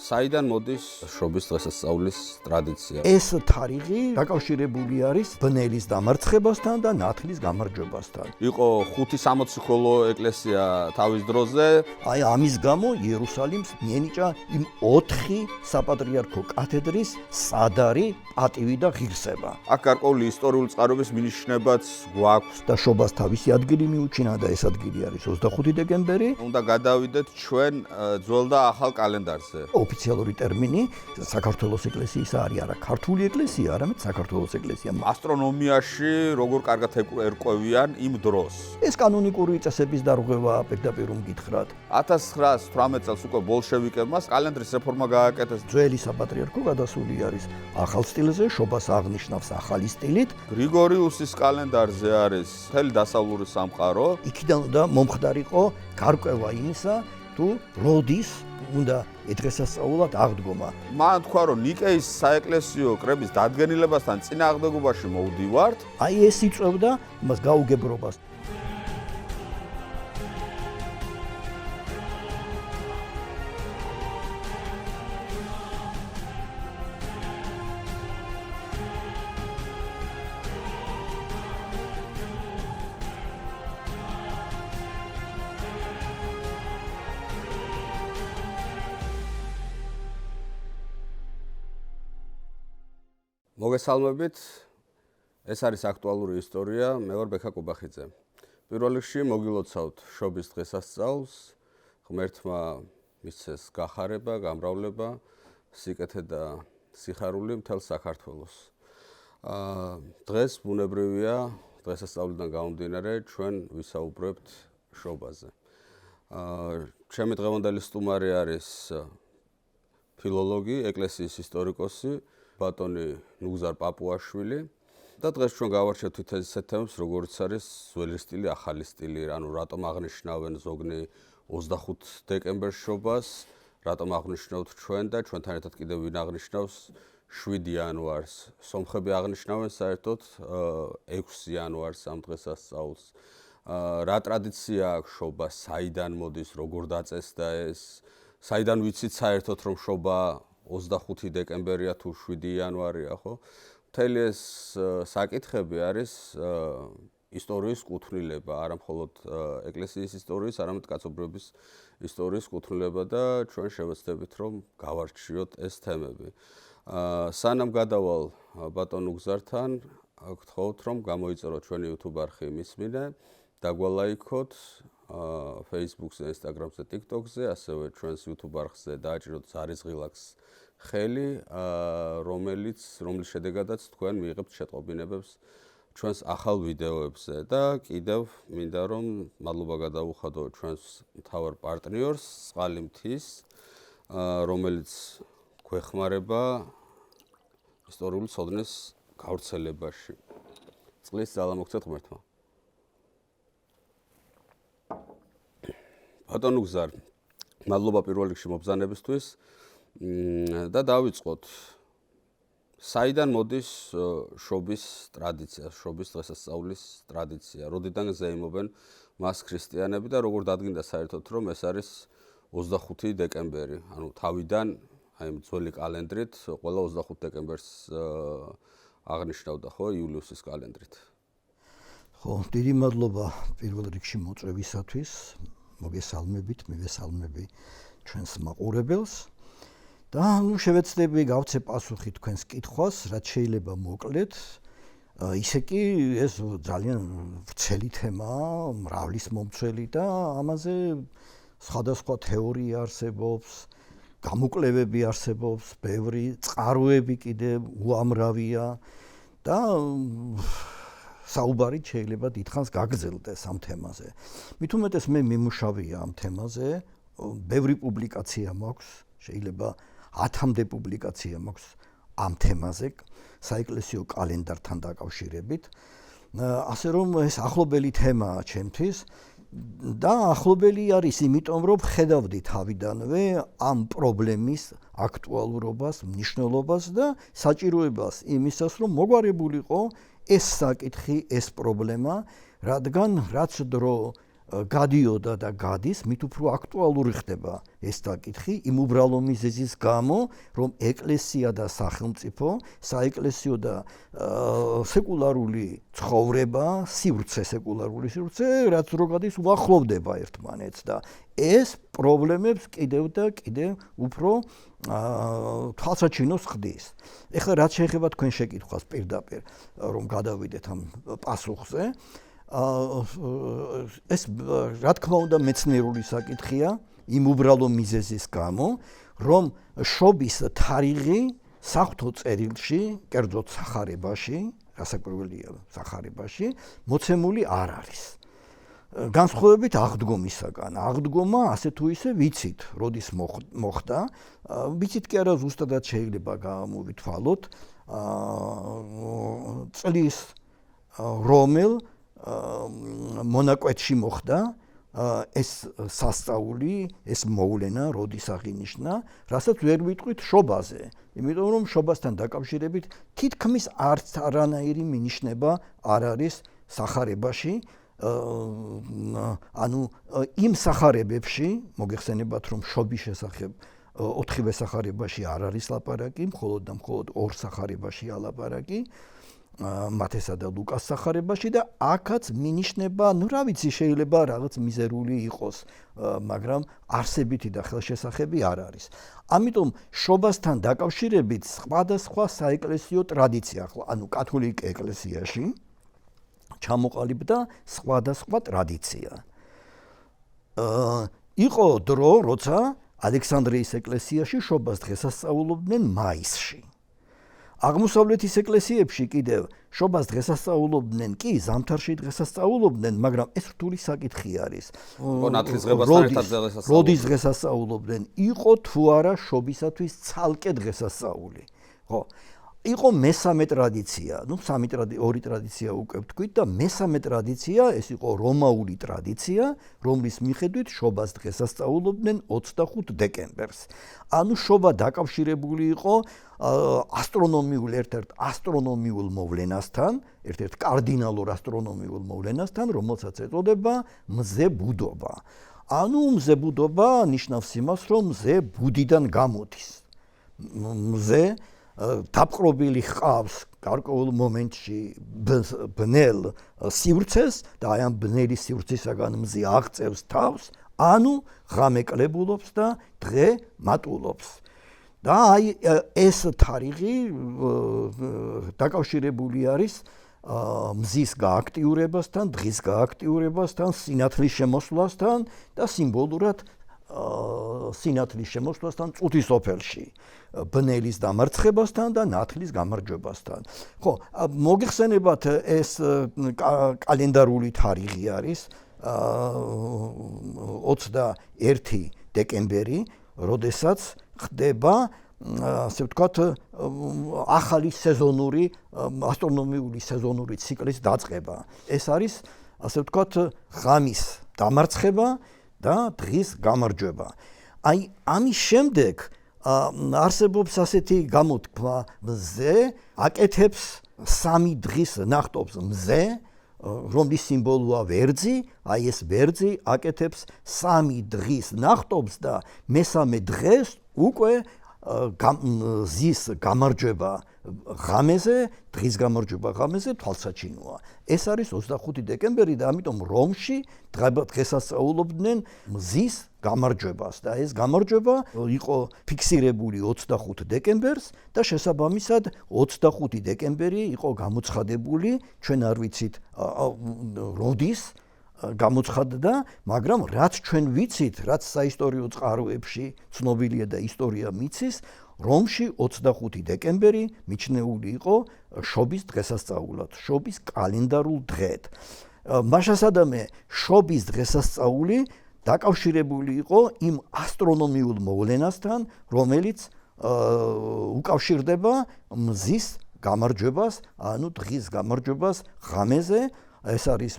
საიდან მოდის შობის დღესასწაულის ტრადიცია? ეს თარიღი დაკავშირებული არის ბნელის დამარცხებასთან და ნათლის გამარჯვებასთან. იყო 560 ხოლო ეკლესია თავის დროზე. აი ამის გამო იერუსალიმს მიენიჭა იმ 4 საპატრიარქო კათედრის სადარი, პატივი და ღირსება. აქ გარკვეული ისტორიული წყაროების მინიშნებაც გვაქვს და შობას თავისი ადგილი მიუჩინა და ეს ადგილი არის 25 დეკემბერი. უნდა გადავიდეთ ჩვენ ძველ და ახალ კალენდარზე. ოფიციალური ტერმინი საქართველოს ეკლესიის არის არა ქართული ეკლესია, არამედ საქართველოს ეკლესია. ასტრონომიაში როგორ კარგად ერკვევიან იმ დროს. ეს კანონიკური წესების დარღვევა პირდაპირ გითხრათ. 1918 წელს უკვე ბოლშევიკებმა კალენდრის რეფორმა გააკეთეს. ძველი საპატრიარქო გადასული არის ახალ სტილზე, შობას აღნიშნავს ახალი სტილით. გრიგორიუსის კალენდარზე არის მთელი დასავლური სამყარო. იქიდან უნდა მომხდარიყო გარკვევა იმისა, თუ როდის უნდა დღესასწაულად აღდგომა. მან თქვა, რომ ნიკეის საეკლესიო კრების დადგენილებასთან წინააღმდეგობაში მოვდივართ. აი ეს იწვევდა მას გაუგებრობას. მოგესალმებით. ეს არის აქტუალური ისტორია, მე ვარ ბექა კუბახიძე. პირველ რიგში მოგილოცავთ შობის დღესასწაულს, ღმერთმა მისცეს გახარება, გამრავლება, სიკეთე და სიხარული მთელ საქართველოს. დღეს ბუნებრივია, დღესასწაულიდან გამომდინარე, ჩვენ ვისაუბრებთ შობაზე. ჩემი დღევანდელი სტუმარი არის ფილოლოგი, ეკლესიის ისტორიკოსი ბატონი ნუგზარ პაპუაშვილი და დღეს ჩვენ გავარჩევთ ისეთ თემებს, როგორც არის ძველი სტილი, ახალი სტილი, ანუ რატომ აღნიშნავენ ზოგნი 25 დეკემბერს შობას, რატომ აღნიშნავთ ჩვენ და ჩვენთან ერთად კიდევ ვინ აღნიშნავს 7 იანვარს. სომხები აღნიშნავენ საერთოდ 6 იანვარს ამ დღესასწაულს. რა ტრადიცია აქვს შობა, საიდან მოდის, როგორ დაწესდა ეს, საიდან ვიცით საერთოდ რომ შობა 25 დეკემბერია თუ 7 იანვარია, ხო? მთელი ეს საკითხები არის ისტორიის კუთვნილება, არა მხოლოდ ეკლესიის ისტორიის, არამედ კაცობრიობის ისტორიის კუთვნილება და ჩვენ შევეცდებით რომ გავარჩიოთ ეს თემები. სანამ გადავალ ბატონ ნუგზართან, გთხოვთ რომ გამოიწეროთ ჩვენი YouTube არხი მისმინე, დაგვალაიქოთ Facebook-ზე, Instagram-ზე, TikTok-ზე, ასევე ჩვენს YouTube არხზე დააჭიროთ ზარის ღილაკს ხელი, რომლის შედეგადაც თქვენ მიიღებთ შეტყობინებებს ჩვენს ახალ ვიდეოებზე და კიდევ მინდა რომ მადლობა გადავუხადო ჩვენს მთავარ პარტნიორს, წყალი მთის, რომელიც გვეხმარება ისტორიული ცოდნის გავრცელებაში. წყლის ძალა მოგცეთ ღმერთმა. ბატონ ნუგზარ, მადლობა პირველ რიგში მობრძანებისთვის და დავიწყოთ. საიდან მოდის შობის ტრადიცია, შობის დღესასწაულის ტრადიცია? როდიდან ზეიმობენ მას ქრისტიანები და როგორ დადგინდა საერთოდ რომ ეს არის 25 დეკემბერი? ანუ თავიდან აი ძველი კალენდრით ყველა 25 დეკემბერს აღნიშნავდა, ხო, იულიუსის კალენდრით. ხო, დიდი მადლობა პირველ რიგში მოწვევისათვის. მოგესალმებით, მივესალმები ჩვენს მაყურებელს და შევეცდები გავცე პასუხი თქვენს კითხვას, რაც შეიძლება მოკლედ. ისე კი ეს ძალიან ვრცელი თემაა, მრავლის მომცველი და ამაზე სხვადასხვა თეორია არსებობს, გამოკვლევები არსებობს, ბევრი წყაროები კიდევ უამრავია და საუბარით შეიძლება დიდხანს გაგრძელდეს ამ თემაზე. მით უმეტეს მე მიმუშავია ამ თემაზე, ბევრი პუბლიკაცია მაქვს, შეიძლება 10-მდე პუბლიკაცია მაქვს ამ თემაზე, საეკლესიო კალენდართან დაკავშირებით. ასე რომ ეს ახლობელი თემაა ჩემთვის და ახლობელი არის იმიტომ, რომ ხედავდი თავიდანვე ამ პრობლემის აქტუალურობას, მნიშვნელობას და საჭიროებას იმისას, რომ მოგვარებულიყო ეს საკითხი, ეს პრობლემა, რადგან რაც დრო გადიოდა და გადის, მით უფრო აქტუალური ხდება ეს საკითხი იმ უბრალო მიზეზის გამო, რომ ეკლესია და სახელმწიფო, საეკლესიო და სეკულარული ცხოვრება, სეკულარული სივრცე, რაც რო გადის, უახლოვდება ერთმანეთს და ეს პრობლემებს კიდევ და კიდევ უფრო თვალსაჩინოს ხდის. ეხლა რაც შეეხება თქვენ შეკითხვას პირდაპირ, რომ გადავიდეთ ამ პასუხზე, ეს რა თქმა უნდა მეცნიერული საკითხია იმ უბრალო მიზეზის გამო, რომ შობის თარიღი საღვთო წერილში, კერძოდ სახარებაში, გასაკვირველია სახარებაში, მოცემული არ არის. განსხვავებით აღდგომისაგან. აღდგომა ასე თუ ისე ვიცით, როდის მოხდა. ვიცით კი არა ზუსტადად შეიძლება გამოვითვალოთ წლის რომელ მონაკვეთში მოხდა ეს სასწაული, ეს მოვლენა, როდის აღინიშნა, რასაც ვერ ვიტყვით შობაზე. იმიტომ რომ შობასთან დაკავშირებით თითქმის არც არანაირი მინიშნება არ არის სახარებაში. ანუ იმ სახარებებში, მოგეხსენებათ რომ შობის შესახებ 4-ვე სახარებაში არ არის ლაპარაკი, მხოლოდ და მხოლოდ 2 სახარებაშია ლაპარაკი. მათესა და ლუკას სახარებაში და აქაც მინიშნება, ну რა ვიცი, შეიძლება რაღაც მიზერული იყოს, მაგრამ არსებითი და ხელშესახები არ არის. ამიტომ შობასთან დაკავშირებით სხვადასხვა საეკლესიო ტრადიცია, ანუ კათოლიკ ეკლესიაში ჩამოყალიბდა სხვადასხვა ტრადიცია. იყო დრო, როცა ალექსანდრიის ეკლესიაში შობას დღესასწაულობდნენ მაისში. აღმოსავლეთის ეკლესიებში კიდევ შობას დღესასწაულობდნენ კი ზამთარში დღესასწაულობდნენ, მაგრამ ეს რთული საკითხი არის. როდის დღესასწაულობდნენ? იყო თუ არა შობისათვის ცალკე დღესასწაული. ხო. იყო მესამე ტრადიცია, ორი ტრადიცია უკვე ვთქვით და მესამე ტრადიცია, ეს იყო რომაული ტრადიცია, რომლის მიხედვით შობას დღესასწაულობდნენ 25 დეკემბერს. ანუ შობა დაკავშირებული იყო ერთ-ერთ ასტრონომიულ მოვლენასთან, ერთ-ერთ კარდინალურ ასტრონომიულ მოვლენასთან, რომელსაც ეწოდება მზებუდობა. ანუ მზებუდობა ნიშნავს იმას, რომ მზე ბუდიდან გამოდის. მზე დაპყრობილი ჰყავს გარკვეულ მომენტში ბნელ სივრცეს და აი ამ ბნელი სივრცისაგან მზე აღწევს თავს, ანუ ღამე კლებულობს და დღე მატულობს. და აი ეს თარიღი დაკავშირებული არის მზის გააქტიურებასთან, დღის გააქტიურებასთან, სინათლის შემოსვლასთან და სიმბოლურად სინათლის შემოსვლასთან წუთის ოფელში, ბნელის დამარცხებასთან და ნათლის გამარჯვებასთან. ხო, მოგეხსენებათ ეს კალენდარული თარიღი არის 21 დეკემბერი, როდესაც ხდება ასე ვთქვათ ახალი სეზონური ასტრონომიული სეზონური ციკლის დაწყება. ეს არის ასე ვთქვათ ღამის დამარცხება და დღის გამარჯვება. აი ამის შემდეგ არსებობს ასეთი გამოთქმა, მზე აკეთებს 3 დღის ნახტობს მზე, რომლის სიმბოლოა ვერძი, აი ეს ვერძი აკეთებს 3 დღის ნახტობს და მესამე დღეს უკვე ზის გამარჯვება ღამეზე, დღის გამარჯვება ღამეზე თვალსაჩინოა. ეს არის 25 დეკემბერი და ამიტომ რომში დღესასწაულობდნენ მზის გამარჯვებას და ეს გამარჯვება იყო ფიქსირებული 25 დეკემბერს და შესაბამისად 25 დეკემბერი იყო გამოცხადებული, ჩვენ არ ვიცით როდის გამოცხადდა, მაგრამ რაც ჩვენ ვიცით, რაც საისტორიო წყაროებში ცნობილია და ისტორია მიცის, რომში 25 დეკემბერი მიჩნეული იყო შობის დღესასწაულად, შობის კალენდარულ დღედ. მაშასადამე შობის დღესასწაული დაკავშირებული იყო იმ ასტრონომიულ მოვლენასთან, რომელიც უკავშირდება მზის გამარჯვებას, ანუ დღის გამარჯვებას ღამეზე, ეს არის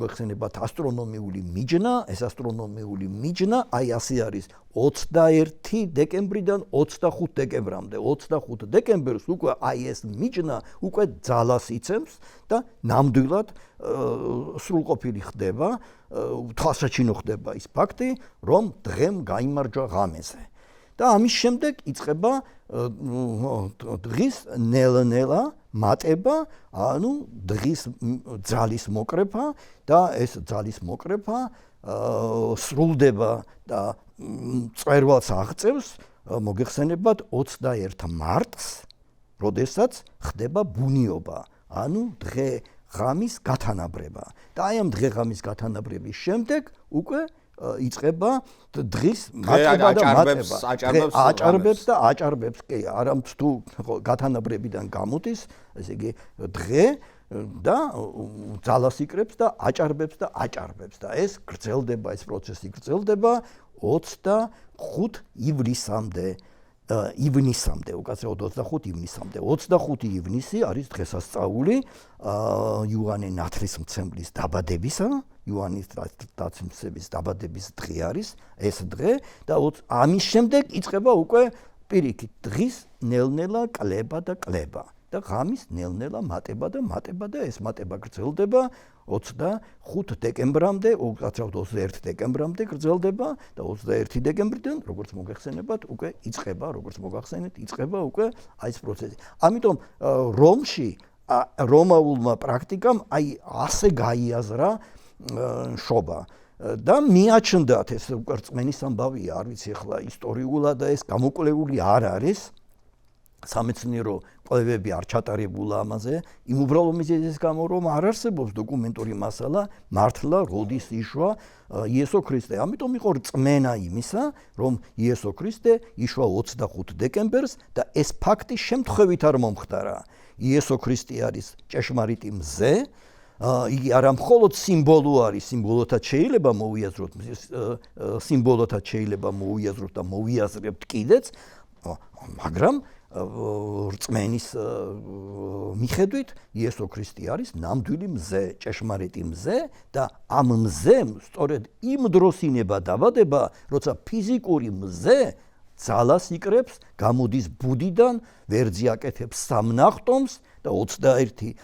გეხსენებათ ასტრონომიული მიჯნა, ეს ასტრონომიული მიჯნა აი ასე არის 21 დეკემბრიდან 25 დეკემბრამდე. 25 დეკემბერს უკვე აი ეს მიჯნა უკვე ძალას იცემს და ნამდვილად სრულყოფილი ხდება, თვალსაჩინო ხდება ის ფაქტი, რომ დღემ გაიმარჯვა ღამეზე. და ამის შემდეგ იწყება დღის ნელ-ნელა მატება, ანუ დღის ძალის მოკრეფა და ეს ძალის მოკრეფა სრულდება და მწვერვალს აღწევს მოგეხსენებათ 21 მარტს, როდესაც ხდება ბუნიობა, ანუ დღე ღამის გათანაბრება. და აი ამ დღე ღამის გათანაბრების შემდეგ უკვე იწყება დღის მატება და მატება. აჭარბებს და აჭარბებს, კი, არამც თუ გათანაბრებიდან გამოდის, ესე იგი დღე და ძალას იკრებს და აჭარბებს და აჭარბებს და ეს გრძელდება, ეს პროცესი გრძელდება 25 ივნისამდე. ივნისამდე, უკაცრავად 25 ივნისამდე. 25 ივნისი არის დღესასწაული იოანე ნათლისმცემლის დაბადებისა, იოანის ნათლისმცემლის დაბადების დღე არის ეს დღე და ამის შემდეგ იწყება უკვე პირიქით დღის ნელ-ნელა კლება და კლება და ღამის ნელ-ნელა მატება და მატება და ეს მატება გრძელდება 25 დეკემბრამდე, უკაცრავად 21 დეკემბრამდე გრძელდება და 21 დეკემბრიდან, როგორც მოგეხსენებათ, უკვე იწყება, როგორც მოგახსენეთ, იწყება უკვე აი ეს პროცესი. ამიტომ რომში რომაულმა პრაქტიკამ აი ასე გაიაზრა შობა და მიაჩნდათ ეს უკვე რწმენის ამბავია, არ ვიცი ახლა ისტორიულად და ეს გამოკვლეული არ არის. სამეცნიერო კვლევები არ ჩატარებულა ამაზე, იმ უბრალო მიზეზის გამო, რომ არ არსებობს დოკუმენტური მასალა, მართლა როდის იშვა იესო ქრისტე. ამიტომ იყო რწმენა იმისა, რომ იესო ქრისტე იშვა 25 დეკემბერს და ეს ფაქტი შემთხვევით არ მომხდარა. იესო ქრისტე არის ჭეშმარიტი მზე, იგი არა მხოლოდ სიმბოლო არის, სიმბოლოთაც შეიძლება მოვიაზროთ, სიმბოლოთაც შეიძლება მოვიაზროთ და მოვიაზრებთ კიდეც, მაგრამ რწმენის მიხედვით იესო ქრისტე არის ნამდვილი მზე, ჭეშმარიტი მზე და ამ მზემ სწორედ იმ დროს ინება დაბადება, როცა ფიზიკური მზე ძალას იკრებს, გამოდის ბუდიდან, ვერძი აკეთებს სამნახტომს და 21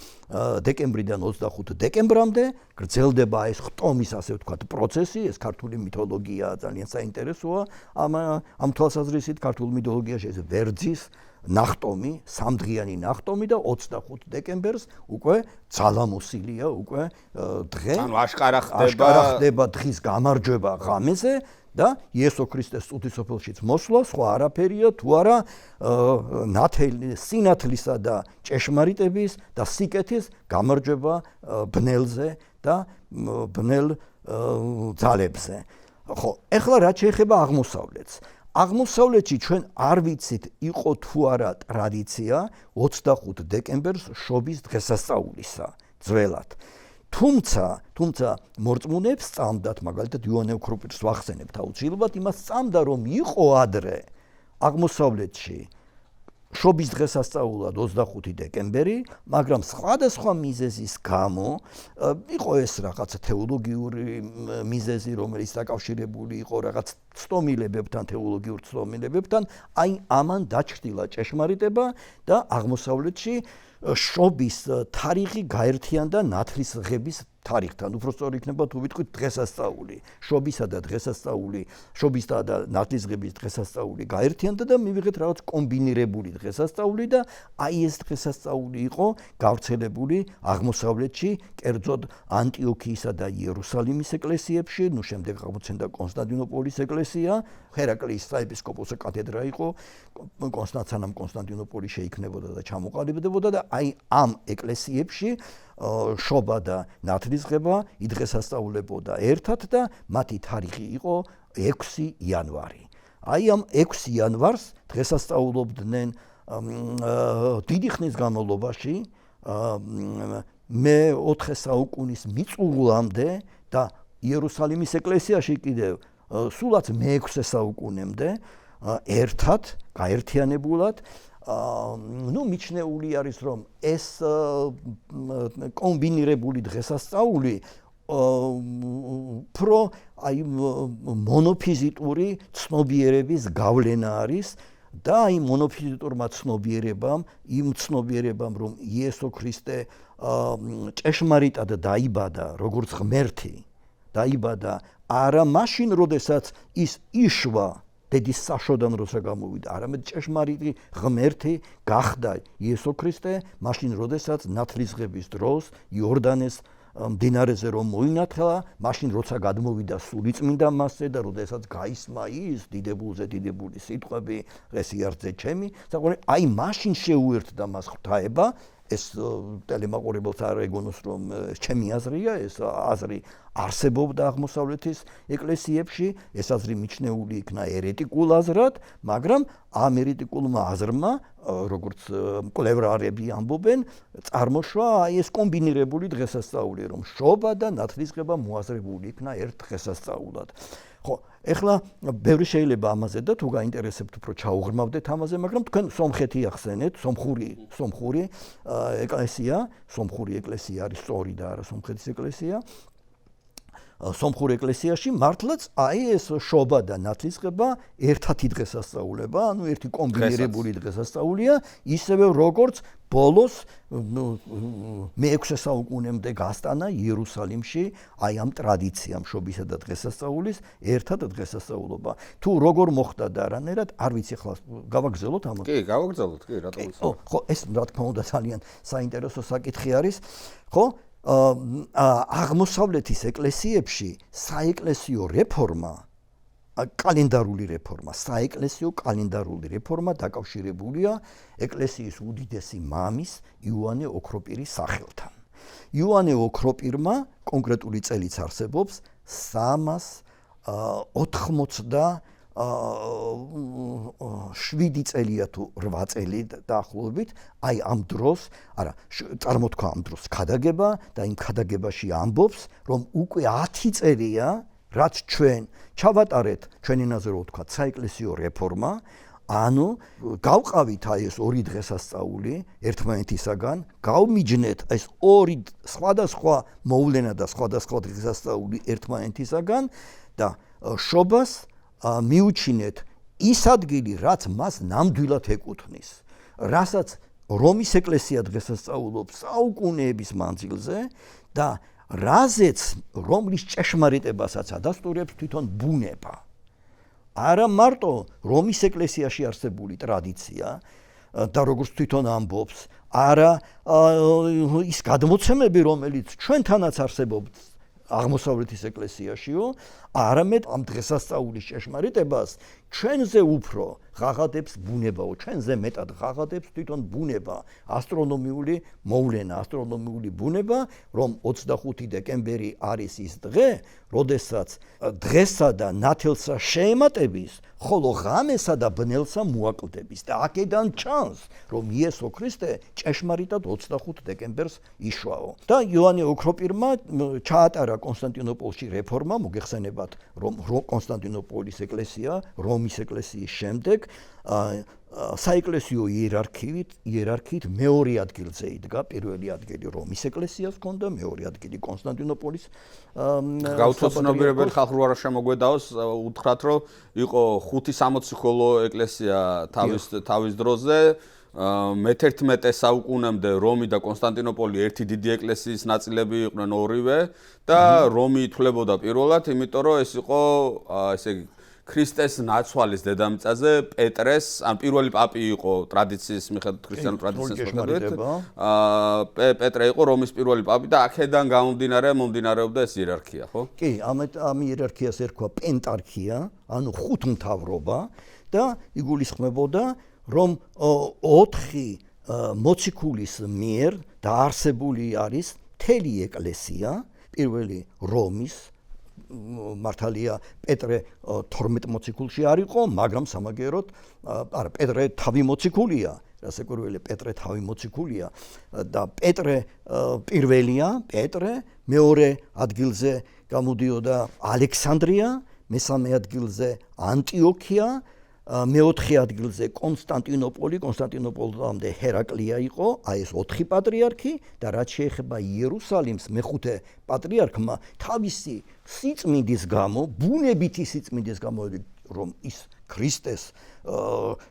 დეკემბრიდან 25 დეკემბრამდე გრძელდება ეს ხტომის, ასე ვთქვათ, პროცესი, ეს ქართული მითოლოგია ძალიან საინტერესოა. ამ თვალსაზრისით ქართულ მითოლოგიაში ეს ვერძის ნახტომი, სამდღიანი ნახტომი და 25 დეკემბერს უკვე ძალამოსილია, უკვე დღე. ანუ აშკარა ხდება დღის გამარჯვება ღამეზე და იესო ქრისტეს წუთისოფელშიც მოსვლა, სხვა არაფერია, თუ არა სინათლისა და ჭეშმარიტების და სიკეთის გამარჯვება ბნელზე და ბნელ ძალებზე. ხო, ეხლა რაც შეეხება აღმოსავლეთს. აღმოსავლეთში ჩვენ არ ვიცით, იყო თუ არა ტრადიცია 25 დეკემბერს შობის დღესასწაულისა ძველად. თუმცა მორწმუნეებს სწამდათ, მაგალითად იოანე ოქროპირს ვახსენებთ აუცილებლად, იმას სწამდა, რომ იყო ადრე აღმოსავლეთში შობის დღესასწაულად 25 დეკემბერი, მაგრამ სხვადასხვა მიზეზის გამო იყო ეს რაღაც თეოლოგიური მიზეზი, რომელიც დაკავშირებული იყო რაღაც ცდომილებებთან, თეოლოგიურ ცდომილებებთან, აი ამან დაჩრდილა ჭეშმარიტება და აღმოსავლეთში შობის თარიღი გაერთიანდა ნათლისღების თარიღთან. უფრო სწორი იქნება თუ ვიტყვით დღესასწაული. შობისა და დღესასწაული, შობისა და ნათლისღების დღესასწაული გაერთიანდა და მივიღეთ რაღაც კომბინირებული დღესასწაული და აი ეს დღესასწაული იყო გავრცელებული აღმოსავლეთში, კერძოდ ანტიოქიისა და იერუსალიმის ეკლესიებში, ნუ შემდეგ აღმოცენდა კონსტანტინოპოლის ეკლესია, ჰერაკლიის საეპისკოპოსო კათედრა იყო, სანამ კონსტანტინოპოლი შეიქმნებოდა და ჩამოყალიბდებოდა და აი ამ ეკლესიებში შობა და ნათლისღება იდღესასწაულებოდა ერთად და მათი თარიღი იყო 6 იანვარი. აი ამ 6 იანვარს დღესასწაულობდნენ დიდი ხნის განმავლობაში, მე-4 საუკუნის მიწურულამდე და იერუსალიმის ეკლესიაში კიდევ სულაც მე-6 საუკუნემდე ერთად, გაერთიანებულად, ნუ მიჩნეული არის რომ ეს კომბინირებული დღესასწაული უფრო აი მონოფიზიტური ცნობიერების გავლენა არის და აი მონოფიზიტურმა ცნობიერებამ იმ ცნობიერებამ რომ იესო ქრისტე ჭეშმარიტად დაიბადა როგორც ღმერთი დაიბადა არა მაშინ როდესაც ის იშვა დედის საშოდან როცა გამოვიდა არამედ ჭეშმარიტი ღმერთი გახდა იესო ქრისტე მაშინ როდესაც ნათლისღების დროს იორდანეს მდინარეზე რომ მოინათლა მაშინ როცა გადმოვიდა სულიწმინდა მასზე და როდესაც გაისმა ის დიდებული სიტყვები ეს იარაღზე ჩემი აი მაშინ შეუერთდა მას ღვთაება ეს ტელემაყურებელს არ ეგონოს რომ ჩემი აზრია ეს აზრი არსებობდა აღმოსავლეთის ეკლესიებში ეს აზრი მიჩნეული იქნა ერეტიკულ აზრად მაგრამ ამ ერეტიკულმა აზრმა როგორც მკვლევრები ამბობენ წარმოშვა აი ეს კომბინირებული დღესასწაული რომ შობა და ნათლისღება მოაზრებული იქნა ერთ დღესასწაულად ხო ეხლა ბევრი შეიძლება ამაზე და თუ გაინტერესებთ უფრო ჩაუღრმავდეთ ამაზე მაგრამ თქვენ სომხეთი ახსენეთ სომხური ეკლესია არის სწორი და არა სომხეთის ეკლესია სომხურ ეკლესიაში მართლაც აი ეს შობა და ნათლისღება ერთათი დღესასწაულება, ანუ ერთი კომბინირებული დღესასწაულია, ისევე როგორც ბოლოს მე-6 საუკუნემდე გასტანა იერუსალიმში აი ამ ტრადიციამ შობისა და დღესასწაულის ერთად დღესასწაულობა. თუ როგორ მოხდა და რანაირად არ ვიცი ახლა გავაგზავნოთ ამას. კი, გავაგზავნოთ, კი, რატომ ისე? ხო, ეს რა თქმა უნდა ძალიან საინტერესო საკითხი არის, ხო? აღმოსავლეთის ეკლესიებში საეკლესიო რეფორმა კალენდარული რეფორმა საეკლესიო კალენდარული რეფორმა დაკავშირებულია ეკლესიის უდიდესი მამის იოანე ოქროპირის სახელთან იოანე ოქროპირმა კონკრეტული წელიც არსებობს 387 წელია თუ 8 წელი დაახლოებით აი ამ დროს არა წარმოთქვა ამ დროს ქადაგება და იმ ქადაგებაში ამბობს რომ უკვე 10 წელია რაც ჩვენ ჩავატარეთ ჩვენი ენაზე რო ვთქვა საეკლესიო რეფორმა ანუ გავყავით აი ეს ორი დღესასწაული ერთმანეთისაგან გავმიჯნეთ ეს ორი სხვადასხვა მოვლენა და სხვადასხვა დღესასწაული ერთმანეთისაგან და შობას მიუჩინეთ ის ადგილი რაც მას ნამდვილად ეკუთვნის რასაც რომის ეკლესია დღესასწაულობს საუკუნეების მანძილზე და რაზეც რომლის ჭეშმარიტებასაც ადასტურებს თვითონ ბუნება არა მარტო რომის ეკლესიაში არსებული ტრადიცია და როგორც თვითონ ამბობს არა ის გადმოცემები რომელიც ჩვენთანაც არსებობს აღმოსავლეთის ეკლესიაშიო არამედ ამ დღესასწაულის ჭეშმარიტებას ჩვენზე უფრო ღაღადებს ბუნებაო ჩვენზე მეტად ღაღადებს თვითონ ბუნება ასტრონომიული მოვლენა ასტრონომიული ბუნება რომ 25 დეკემბერი არის ის დღე როდესაც დღესა და ნათელსა შეემატების ხოლო ღამესა და ბნელსა მოაკლდების და აქედან ჩანს რომ იესო ქრისტე ჭეშმარიტად 25 დეკემბერს იშვაო და იოანე ოქროპირმა ჩაატარა კონსტანტინოპოლში რეფორმა მოგეხსენებათ რომ კონსტანტინოპოლის ეკლესია რომის ეკლესიის შემდეგ საეკლესიო იერარქიით მეორე ადგილზე იდგა პირველი ადგილი რომის ეკლესიას ჰქონდა მეორე ადგილი კონსტანტინოპოლის გაუცნობიერებელი ხალხი არ შემოგვედაოს უთხრათ რომ იყო 560 ხოლო ეკლესია თავის დროზე მე-11 საუკუნემდე რომი და კონსტანტინოპოლი ერთი დიდი ეკლესიის ნაწილები იყვნენ ორივე და რომი ითვლებოდა პირველად იმიტომ რომ ეს იყო ესე ქრისტეს ნაცვალის დედამიწაზე პეტრეს ან პირველი პაპი იყო ტრადიციის მიხედვით ქრისტიანულ ტრადიციას მიხედვით პეტრე იყო რომის პირველი პაპი და აქედან მომდინარეობდა ეს იერარქია ხო? კი, ამ იერარქიას ერქვა პენტარქია, ანუ ხუთმთავრობა და იგულისხმებოდა რომ 4 მოციქულის მიერ დაარსებული არის მთელი ეკლესია, პირველი რომის მართალია პეტრე 12 მოციქულში არ იყო, მაგრამ სამაგეროდ არა პეტრე თავი მოციქულია, რასაკვირველია პეტრე თავი მოციქულია და პეტრე პირველია, პეტრე მეორე ადგილზე გამოდიოდა ალექსანდრია, მესამე ადგილზე ანტიოქია მეოთხე ადგილზე კონსტანტინოპოლამდე ჰერაკლია იყო, აი ეს 4 პატრიარქი და რაც შეეხება იერუსალიმს, მეხუთე პატრიარქმა თავისი სიწმინდის გამო, ბუნებითი სიწმინდის გამო, რომ ის ქრისტეს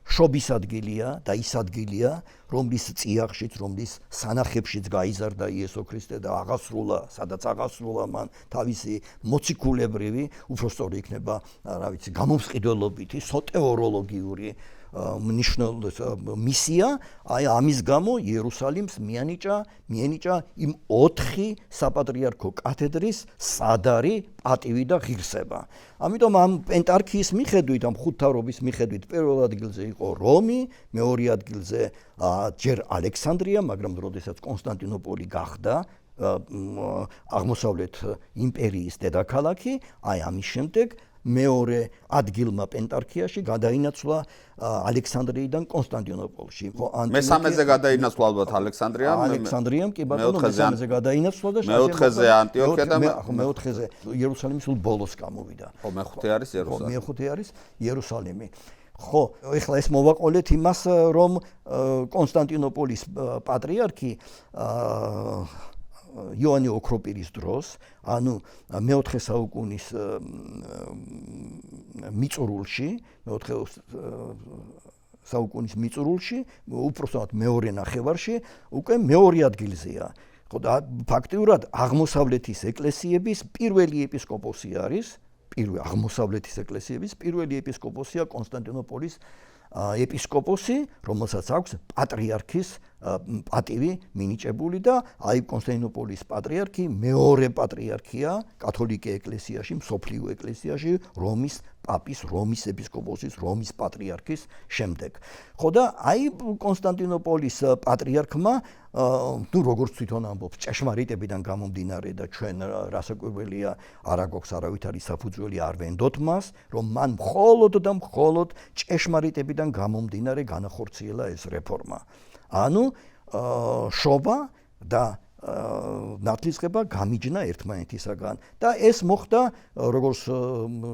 შობის ადგილია და ის ადგილია, რომლის წიაღშიც, რომლის სანახებშიც გაიზარდა იესო ქრისტე და აღასრულა, სადაც აღასრულა მან თავისი მოციქულებრივი, უფრო სწორი იქნება, რა ვიცი, გამომსყიდველობითი, სოტეოროლოგიური მისია, აი ამის გამო იერუსალიმს მიენიჭა იმ 4 საპატრიარქო კათედრის სადარი, პატივი და ღირსება. ამიტომ ამ პენტარქიის მიხედვით, ამ ხუთთავრობის მიხედვით, პირველ ადგილზე იყო რომი, მეორე ადგილზე ჯერ ალექსანდრია, მაგრამ როდესაც კონსტანტინოპოლი გახდა აღმოსავლეთ იმპერიის დედაქალაქი, აი ამის შემდეგ მეორე ადგილმა პენტარქიაში გადაინაცვლა ალექსანდრიიდან კონსტანტინოპოლში. მესამეზე გადაინაცვლა ალბათ ალექსანდრიამ, კი ბატონო, მესამეზე გადაინაცვლა და მეოთხეზე ანტიოქია და მეოთხეზე იერუსალიმი სულ ბოლოს გამოვიდა. ხო, მეხუთე არის იერუსალიმი. მეხუთე არის იერუსალიმი. ხო, ეხლა ეს მოვაყოლეთ იმას, რომ კონსტანტინოპოლის პატრიარქი იოანე ოქროპირის დროს, ანუ მეოთხე საუკუნის მიწურულში, მეოთხე საუკუნის მიწურულში, უпростად მეორე ნახევარში, უკვე მეორე ადგილზეა. ხო და ფაქტიურად აღმოსავლეთის ეკლესიების პირველი ეპისკოპოსი არის, აღმოსავლეთის ეკლესიების პირველი ეპისკოპოსია კონსტანტინოპოლის ეპისკოპოსი, რომელსაც აქვს პატრიარქის პატივი მინიჭებული და აი კონსტანტინოპოლის პატრიარქი მეორე პატრიარქია კათოლიკე ეკლესიაში, მსოფლიო ეკლესიაში, რომის პაპის, რომის ეპისკოპოსის, რომის პატრიარქის შემდეგ. ხო და აი კონსტანტინოპოლის პატრიარქმა, ну როგორც თვითონ ამბობს, ჭეშმარიტებიდან გამომდინარე და ჩვენ რასაკვირველია, არ აქვს არავითარი საფუძველი არ ვენდოთ მას, რომ მან მხოლოდ და მხოლოდ ჭეშმარიტებიდან გამომდინარე განახორციელა ეს რეფორმა. ანუ შობა და ნათლისღება გამიჯნა ერთმანეთისაგან და ეს მოხდა როგორც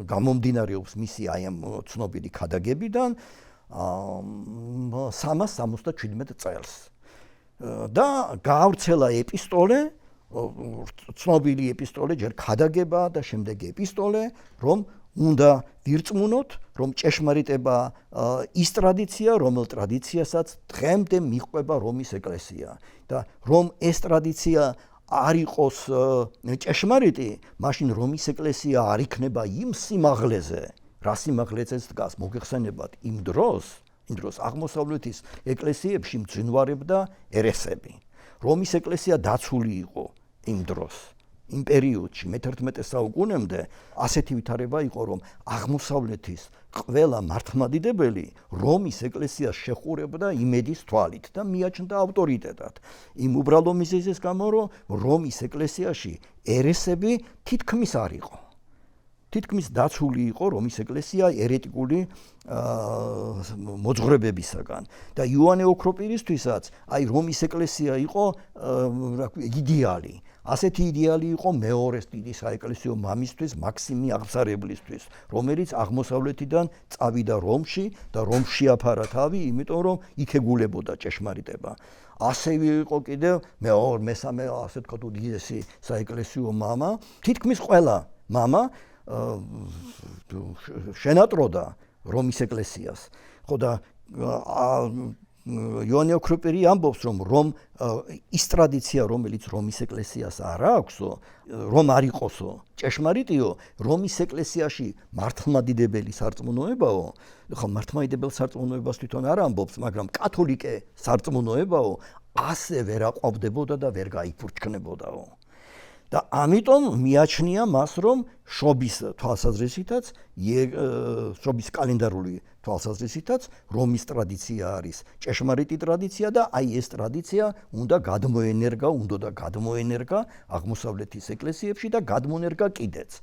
გამომდინარეობს მისი აი ამ ცნობილი ქადაგებიდან 367 წელს და გაავრცელა ეპისტოლე, ცნობილი ეპისტოლე, ჯერ ქადაგება და შემდეგ ეპისტოლე, რომ უნდა ვირწმუნოთ, რომ ჭეშმარიტება ის ტრადიცია, რომელ ტრადიციასაც დღემდე მიჰყვება რომის ეკლესია და რომ ეს ტრადიცია არ იყოს ჭეშმარიტი, მაშინ რომის ეკლესია არ იქნება იმ სიმაღლეზე, რა სიმაღლეზეც დგას, მოგეხსენებათ იმ დროს აღმოსავლეთის ეკლესიებში მძინვარებდა ერესები. რომის ეკლესია დაცული იყო იმ დროს. იმ პერიოდში მე-11 საუკუნემდე ასეთი ვითარება იყო, რომ აღმოსავლეთის ყველა მართლმადიდებელი რომის ეკლესიას შეხურებდა იმედის თვალით და მიაჩნდა ავტორიტეტად. იმ უბრალო მიზეზის გამო, რომ რომის ეკლესიაში ერესები თითქმის არ იყო. თითქმის დაცული იყო რომის ეკლესია ერეტიკული მოძღვრებებისაგან და იოანე ოქროპირისთვისაც აი რომის ეკლესია იყო იდეალი. ასეთი იდეალი იყო მეორეს დიდი საეკლესიო მამისთვის, მაქსიმე აღსარებლისთვის, რომელიც აღმოსავლეთიდან წავიდა რომში და რომში აფარა თავი, იმიტომ რომ იქ ეგულებოდა ჭეშმარიტება. ასევე იყო კიდევ მესამე, ასე ვთქვათ, უდიდესი საეკლესიო მამა, თითქმის ყველა მამა შენატროდა რომის ეკლესიას. ხო და იოანე ოქროპირი ამბობს, რომ ის ტრადიცია, რომელიც რომის ეკლესიას არ აქვსო, რომ არ იყოსო ჭეშმარიტიო, რომის ეკლესიაში მართლმადიდებელი სარწმუნოებაო, ხო მართლმადიდებელ სარწმუნოებას თვითონ არ ამბობს, მაგრამ კათოლიკე სარწმუნოებაო, ასე ვერ აყვავდებოდა და ვერ გაიფურჩქნებოდაო. და ამიტომ მიაჩნია მას, რომ შობის თვალსაზრისითაც, შობის კალენდარული თვალსაზრისითაც რომის ტრადიცია არის ჭეშმარიტი ტრადიცია და აი ეს ტრადიცია უნდა გადმოენერგა აღმოსავლეთის ეკლესიებში და გადმონერგა კიდეც.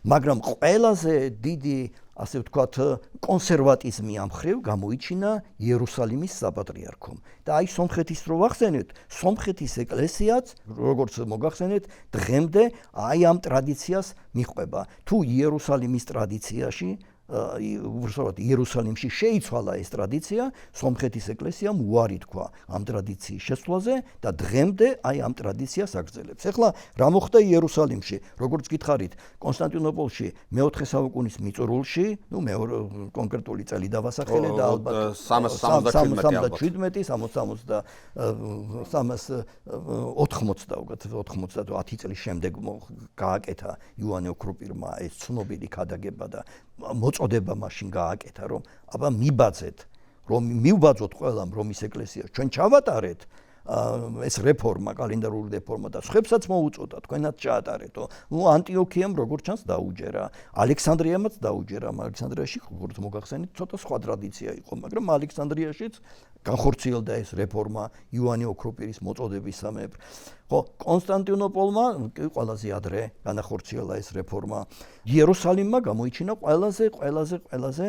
მაგრამ ყველაზე დიდი, ასე ვთქვათ, კონსერვატიზმი ამ მხრივ გამოიჩინა იერუსალიმის საპატრიარქომ. და აი სომხეთის რო ვახსენეთ, სომხეთის ეკლესიაც, როგორც მოგახსენეთ, დღემდე აი ამ ტრადიციას მიჰყვება. თუ იერუსალიმის ტრადიციაში უბრალოდ იერუსალიმში შეიცვალა ეს ტრადიცია, სომხეთის ეკლესიამ უარი თქვა ამ ტრადიციის შესვლაზე და დღემდე აი ამ ტრადიციას აგრძელებს. ეხლა რა მოხდა იერუსალიმში? როგორც გითხარით, კონსტანტინოპოლში მე-4 საუკუნის მიწურულში, კონკრეტული წელი დავასახელე და ალბათ 90 წლის შემდეგ გააკეთა იოანე ოქროპირმა ეს ცნობილი ქადაგება და მოწოდება მაშინ გააკეთა, რომ აბა მიბაძეთ, რომ მივბაძოთ ყველამ რომის ეკლესიას, ჩვენ ჩავატარეთ ეს რეფორმა, კალენდარული რეფორმა და სხვებსაც მოუწოდა, თქვენაც ჩაატარეთო. ანტიოქიამ როგორც ჩანს დაუჯერა, ალექსანდრიამაც დაუჯერა, ალექსანდრიაში როგორც მოგახსენით, ცოტა სხვა ტრადიცია იყო, მაგრამ ალექსანდრიაშიც განხორციელდა ეს რეფორმა იოანე ოქროპირის მოწოდებისამებრ. ხო, კონსტანტინოპოლმა ყველაზე ადრე განახორციელა ეს რეფორმა. იერუსალიმმა გამოიჩინა ყველაზე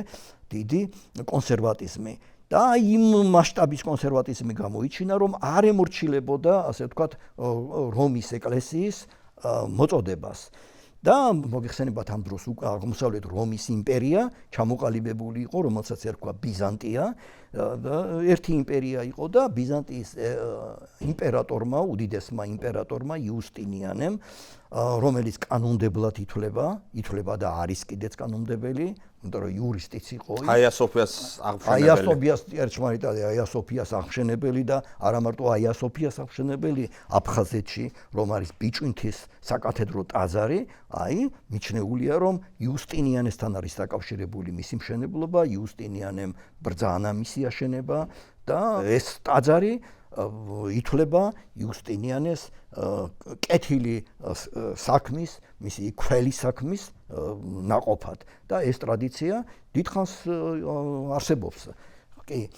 დიდი კონსერვატიზმი. და იმ მასშტაბის კონსერვატიზმი გამოიჩინა, რომ არ ემორჩილებოდა, ასე ვთქვათ, რომის ეკლესიის მოწოდებას. და მოგეხსენებათ ამ დროს უკვე აღმოსავლეთ რომის იმპერია ჩამოყალიბებული იყო, რომელსაც ერქვა ბიზანტია და ერთი იმპერია იყო და ბიზანტიის იმპერატორმა, უდიდესმა იმპერატორმა იუსტინიანემ, რომელიც კანონმდებლად ითვლება და არის კიდეც კანონმდებელი, იმიტომ რომ იურისტიც იყო. აია სოფიას აღშენებელი და არა მარტო აია სოფიას აღშენებელი აფხაზეთში, რომ არის ბიჭვინთის საკათედრო ტაძარი, აი მიჩნეულია, რომ იუსტინიანესთან არის დაკავშირებული მისი მშენებლობა, იუსტინიანემ ბრძანა მისი აშენება და ეს ტაძარი ითვლება იუსტინიანეს კეთილი საქმის, მისი ქველი საქმის ნაყოფად და ეს ტრადიცია დიდხანს არსებობს. კი,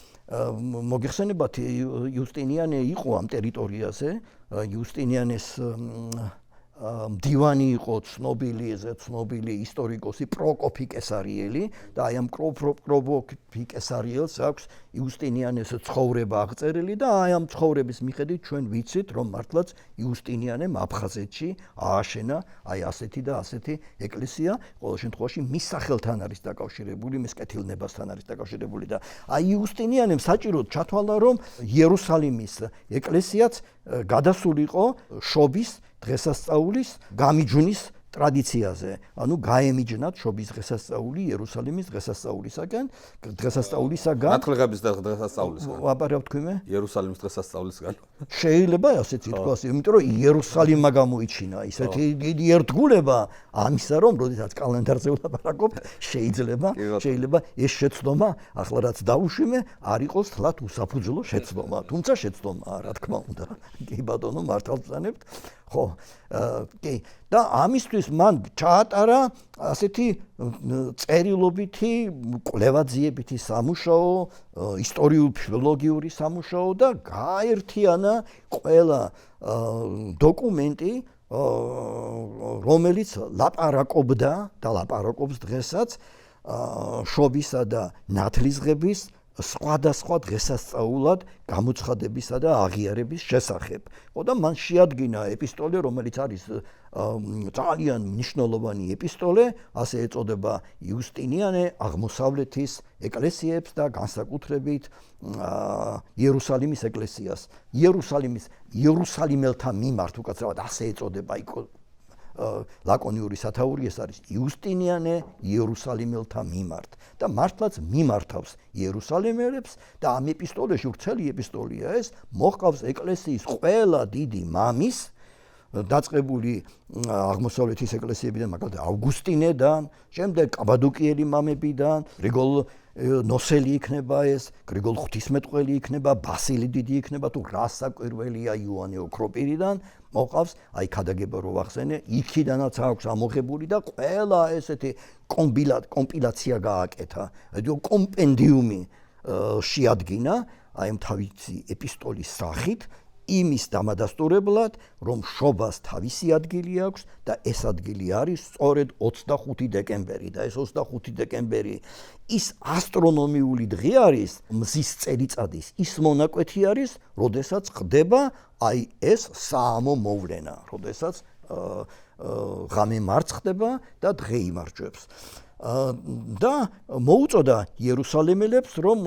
მოგეხსენებათ, იუსტინიანე იყო ამ ტერიტორიაზე, იუსტინიანეს მდივანი იყო ცნობილი ისტორიკოსი პროკოფი კესარიელი და აი ამ პროკოფი კესარიელს აქვს იუსტინიანეს ცხოვრება აღწერილი და აი ამ ცხოვრების მიხედვით ჩვენ ვიცით, რომ მართლაც იუსტინიანემ აფხაზეთში ააშენა აი ასეთი და ასეთი ეკლესია, ყოველ შემთხვევაში მის სახელთან არის დაკავშირებული, მის კეთილნებასთან არის დაკავშირებული და აი იუსტინიანემ საჭიროდ ჩათვალა, რომ იერუსალიმის ეკლესიაც გადასულიყო შობის დღესასწაულის გამიჯვნის ტრადიციაზე, ანუ გაემიჯნათ შობის დღესასწაული იერუსალიმის დღესასწაულისაგან. ნათლიღების დღესასწაულისგან. ვაპარავ თქვენ? იერუსალიმის დღესასწაულისგან. შეიძლება ასეც ითქვას, იმიტომ რომ იერუსალიმმა გამოიჩინა ისეთი დიდი ერთგულება ამისა, რომ როდესაც კალენდარზე ვლაპარაკობ, შეიძლება ეს შეცდომა, ახლა რაც დაუშვიმე, არ იყოს თლათ უსაფუძვლო შეცდომა, თუმცა შეცდომაა, რა თქმა უნდა. კი ბატონო, მართალ ვწანებთ. ხო, კი, და ამისთვის მან ჩაატარა ასეთი წერილობითი, კვლევაძიებითი სამუშაო, ისტორიულ-ფილოლოგიური სამუშაო და გააერთიანა ყველა დოკუმენტი, რომელიც ლაპარაკობდა და ლაპარაკობს დღესაც შობისა და ნათლისღების სხვადასხვა დღესასწაულად გამოცხადებისა და აღიარების შესახებ. ხო და მან შეადგინა ეპისტოლე, რომელიც არის ძალიან მნიშვნელოვანი ეპისტოლე, ასე ეწოდება იუსტინიანე აღმოსავლეთის ეკლესიებს და განსაკუთრებით იერუსალიმის ეკლესიას. იერუსალიმელთა მიმართ უკაცრავად ასე ეწოდება ლაკონიური სათაური ეს არის იუსტინიანე იერუსალიმელთა მიმართ და მართლაც მიმართავს იერუსალიმელებს და ამ ეპისტოლეში ვრცელი ეპისტოლეა ეს მოჰყავს ეკლესიის ყველა დიდი მამის დაწყებული აღმოსავლეთის ეკლესიებიდან, მაგალითად ავგუსტინედან, შემდეგ კაბადოკიელი მამებიდან, გრიგოლ ნოსელი იქნება ეს, გრიგოლ ღვთისმეტყველი იქნება, ბასილი დიდი იქნება, თუ რა საკვირველია იოანე ოქროპირიდან, მოყავს, აი ქადაგება რო ვახსენე, იქიდანაც აქვს ამოღებული და ყველა ესეთი კომპილაცია გააკეთა, კომპენდიუმი შეადგინა, აი თავისი ეპისტოლის სახით, იმის დამადასტურებლად, რომ შობას თავისი ადგილი აქვს და ეს ადგილი არის სწორედ 25 დეკემბერი და ეს 25 დეკემბერი ის ასტრონომიული დღე არის, მზის წელიწადის ის მონაკვეთი არის, როდესაც ხდება აი ეს საამო მოვლენა, როდესაც ღამე მარცხდება და დღე იმარჯვებს. და მოუწოდა იერუსალიმელებს რომ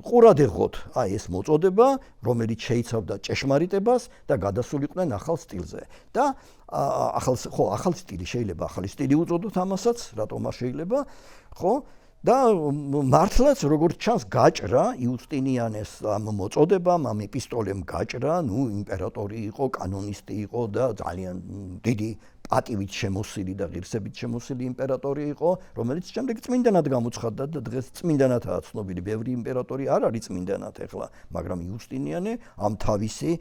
ყურად ეღოთ აი ეს მოწოდება რომელიც შეიცავდა ჭეშმარიტებას და გადასულიყვნენ ახალ სტილზე და ახალ სტილი შეიძლება ახალი სტილი უწოდოთ ამასაც რატომ არ შეიძლება ხო და მართლაც როგორც ჩანს გაჭრა იუსტინიანეს ამ მოწოდებამ ამ ეპისტოლემ გაჭრა იმპერატორი იყო კანონისტი იყო და ძალიან დიდი პატივით შემოსილი და ღირსებით შემოსილი იმპერატორი იყო, რომელიც შემდეგ წმინდანად გამოცხადდა და დღეს წმინდანადაა ცნობილი. ბევრი იმპერატორი არ არის წმინდანად ახლა, მაგრამ იუსტინიანე ამ თავისი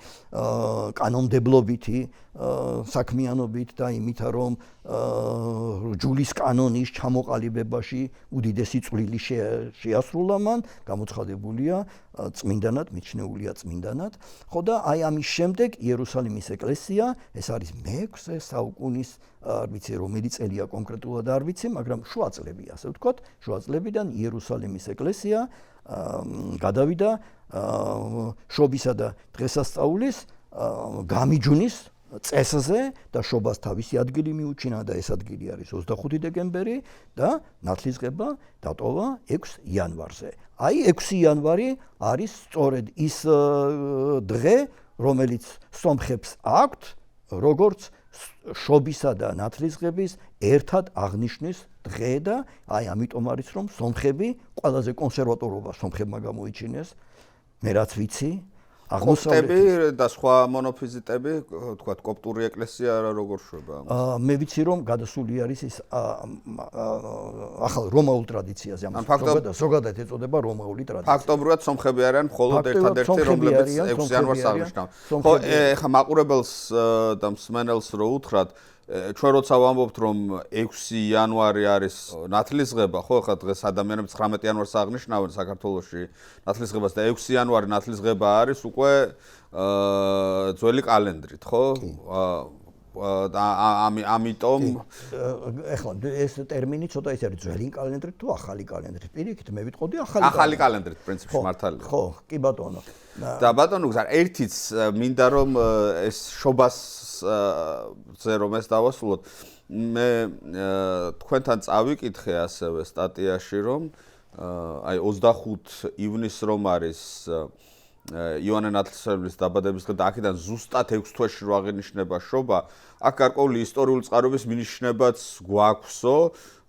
კანონმდებლობითი საქმიანობით და იმითა რომ ჯულის კანონის ჩამოყალიბებაში უდიდესი წვლილი შეასრულა მან, გამოცხადებულია წმინდანად, მიჩნეულია წმინდანად. ხო და აი ამის შემდეგ იერუსალიმის ეკლესია, ეს არის მე-6 საუკუნის არ ვიცი რომელი წელია კონკრეტულად არ ვიცი, მაგრამ შუა წლები ასე ვთქვათ, შუა წლებიდან იერუსალიმის ეკლესია გადავიდა შობისა და დღესასწაულის გამიჯვნის წესზე და შობას თავისი ადგილი მიუჩინა და ეს ადგილი არის 25 დეკემბერი და ნათლისღება დატოვა 6 იანვარზე. აი 6 იანვარი არის სწორედ ის დღე, რომელიც სომხებს აქვთ, როგორც შობისა და ნათლისღების ერთად აღნიშნის დღე და აი ამიტომ არის რომ სომხები ყველაზე კონსერვატორობა სომხებმა გამოიჩინეს, მე რაც ვიცი აღმოსავლეთი და სხვა მონოფიზიტები, თქვათ, კოპტური ეკლესია როგორ შვება? მე ვიცი რომ გადასული არის ის ახალ რომაულ ტრადიციაზე, ამას ზოგადად ეწოდება რომაული ტრადიცია. ფაქტობრივად სომხები არიან მხოლოდ ერთადერთი, რომლებიც 6 იანვარს აღნიშნავენ. ხო, ეხლა მაყურებელს და მსმენელს რო უთხრათ, ჩვენ როცა ვამბობთ რომ 6 იანვარი არის ნათლისღება, ხო, ხა დღეს ადამიანები 19 იანვარს აღნიშნავენ საქართველოში ნათლისღებას და 6 იანვარი ნათლისღება არის უკვე ძველი კალენდრით, ხო? ამიტომ ეხლა ეს ტერმინი ცოტა ის არის ძველი კალენდრით თუ ახალი კალენდრით. პირიქით მე ვიტყოდი ახალი კალენდრით პრინციპში მართალია. ხო, კი ბატონო. და ბატონო გზარ ერთიც მინდა რომ ეს შობას ზე რომ ეს დავასრულოთ მე თქვენთან წავიკითხე ასევე სტატიაში რომ აი 25 ივნისს რომ არის იოანე ნათლისმცემლის დაბადების დღე და აქედან ზუსტად 6 თვეში რო აღინიშნება შობა აქ გარკვეული ისტორიული წყაროების მინიშნებაც გვაქვსო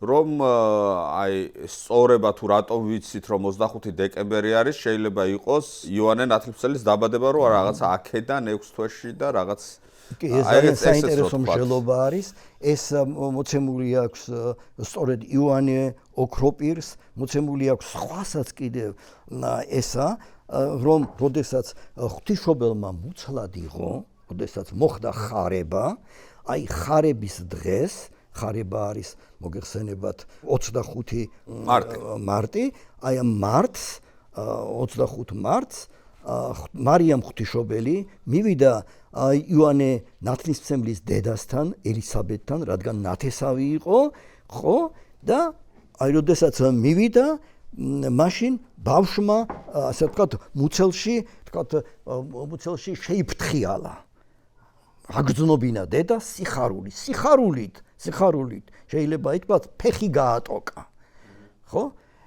რომ აი სწორება თუ რატომ ვიცით რომ 25 დეკემბერი არის შეიძლება იყოს იოანე ნათლისმცემლის დაბადება რო რაღაცა აქედან 6 თვეში და რაღაც კი ეს ძალიან საინტერესო მსჯელობა არის ეს მოცემული აქვს სწორედ იოანე ოქროპირს მოცემული აქვს სხვასაც კიდევ ესა რომ როდესაც ღვთისმშობელმა მუცლად იყო როდესაც მოხდა ხარება აი ხარების დღეს ხარება არის მოგეხსენებათ 25 მარტი აი ამ მარტს 25 მარტს მარიამ ღვთისმშობელი მივიდა იოანე ნათლისმცემლის დედასთან ელისაბედთან რადგან ნათესავი იყო ხო და აი როდესაც მივიდა მაშინ ბავშვმა ასე ვთქვათ მუცელში შეიფრთხიალა აგრძნობინა დედა სიხარულით შეიძლება ითქვას ფეხი გაატოკა ხო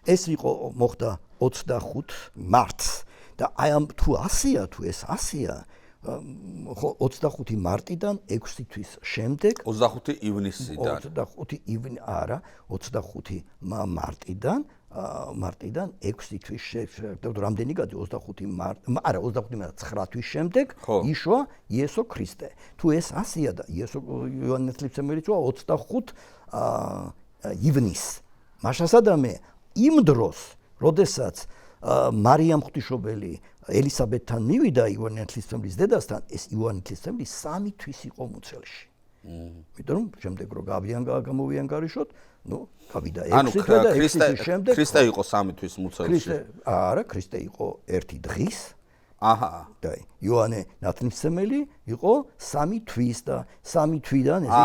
ეს იყო მოხდა 25 მარტს და აი ამ თუ ეს ასია ხო 25 მარტიდან 6 თვის შემდეგ 25 ივნისიდან 25 მარტიდან 6 თვის შემდეგ რამდენი გადი 25 მარტი არა 25 მარტი 9 თვის შემდეგ იშვა იესო ქრისტე თუ ეს ასია და იოანე ნათლისმცემელი 25 ივნისს მაშასადამე იმ დროს როდესაც მარიამ ღვთისმშობელი ელისაბედთან მივიდა იოანე ნათლისმცემლის დედასთან ეს იოანე ნათლისმცემელი 3 თვის იყო მუცელში. იმიტომ რომ შემდეგ რო გამოვიანგარიშოთ, გავიდა 6 თვე და 6 თვის შემდეგ ქრისტე იყო 3 თვის მუცელში. არა, ქრისტე იყო 1 დღის. აჰა. და იოანე ნათლისმცემელი იყო 3 თვის და 3 თვიდან ესე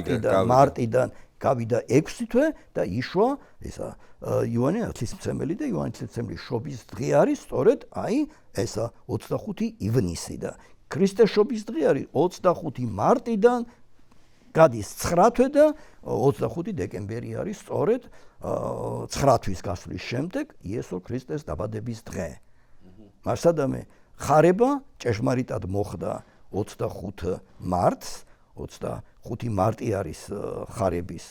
იგი მარტიდან გავიდა 6 თვე და იშვა ესა იოანე ნათლისმცემელი და იოანე ნათლისმცემლის შობის დღე არის სწორედ აი ესა 25 ივნისი და ქრისტეს შობის დღე არის 25 მარტიდან გადის 9 თვე და 25 დეკემბერი არის სწორედ 9 თვის გასვლის შემდეგ იესო ქრისტეს დაბადების დღე. მასადამე ხარება ჭეშმარიტად მოხდა 25 მარტს, 25 მარტი არის ხარების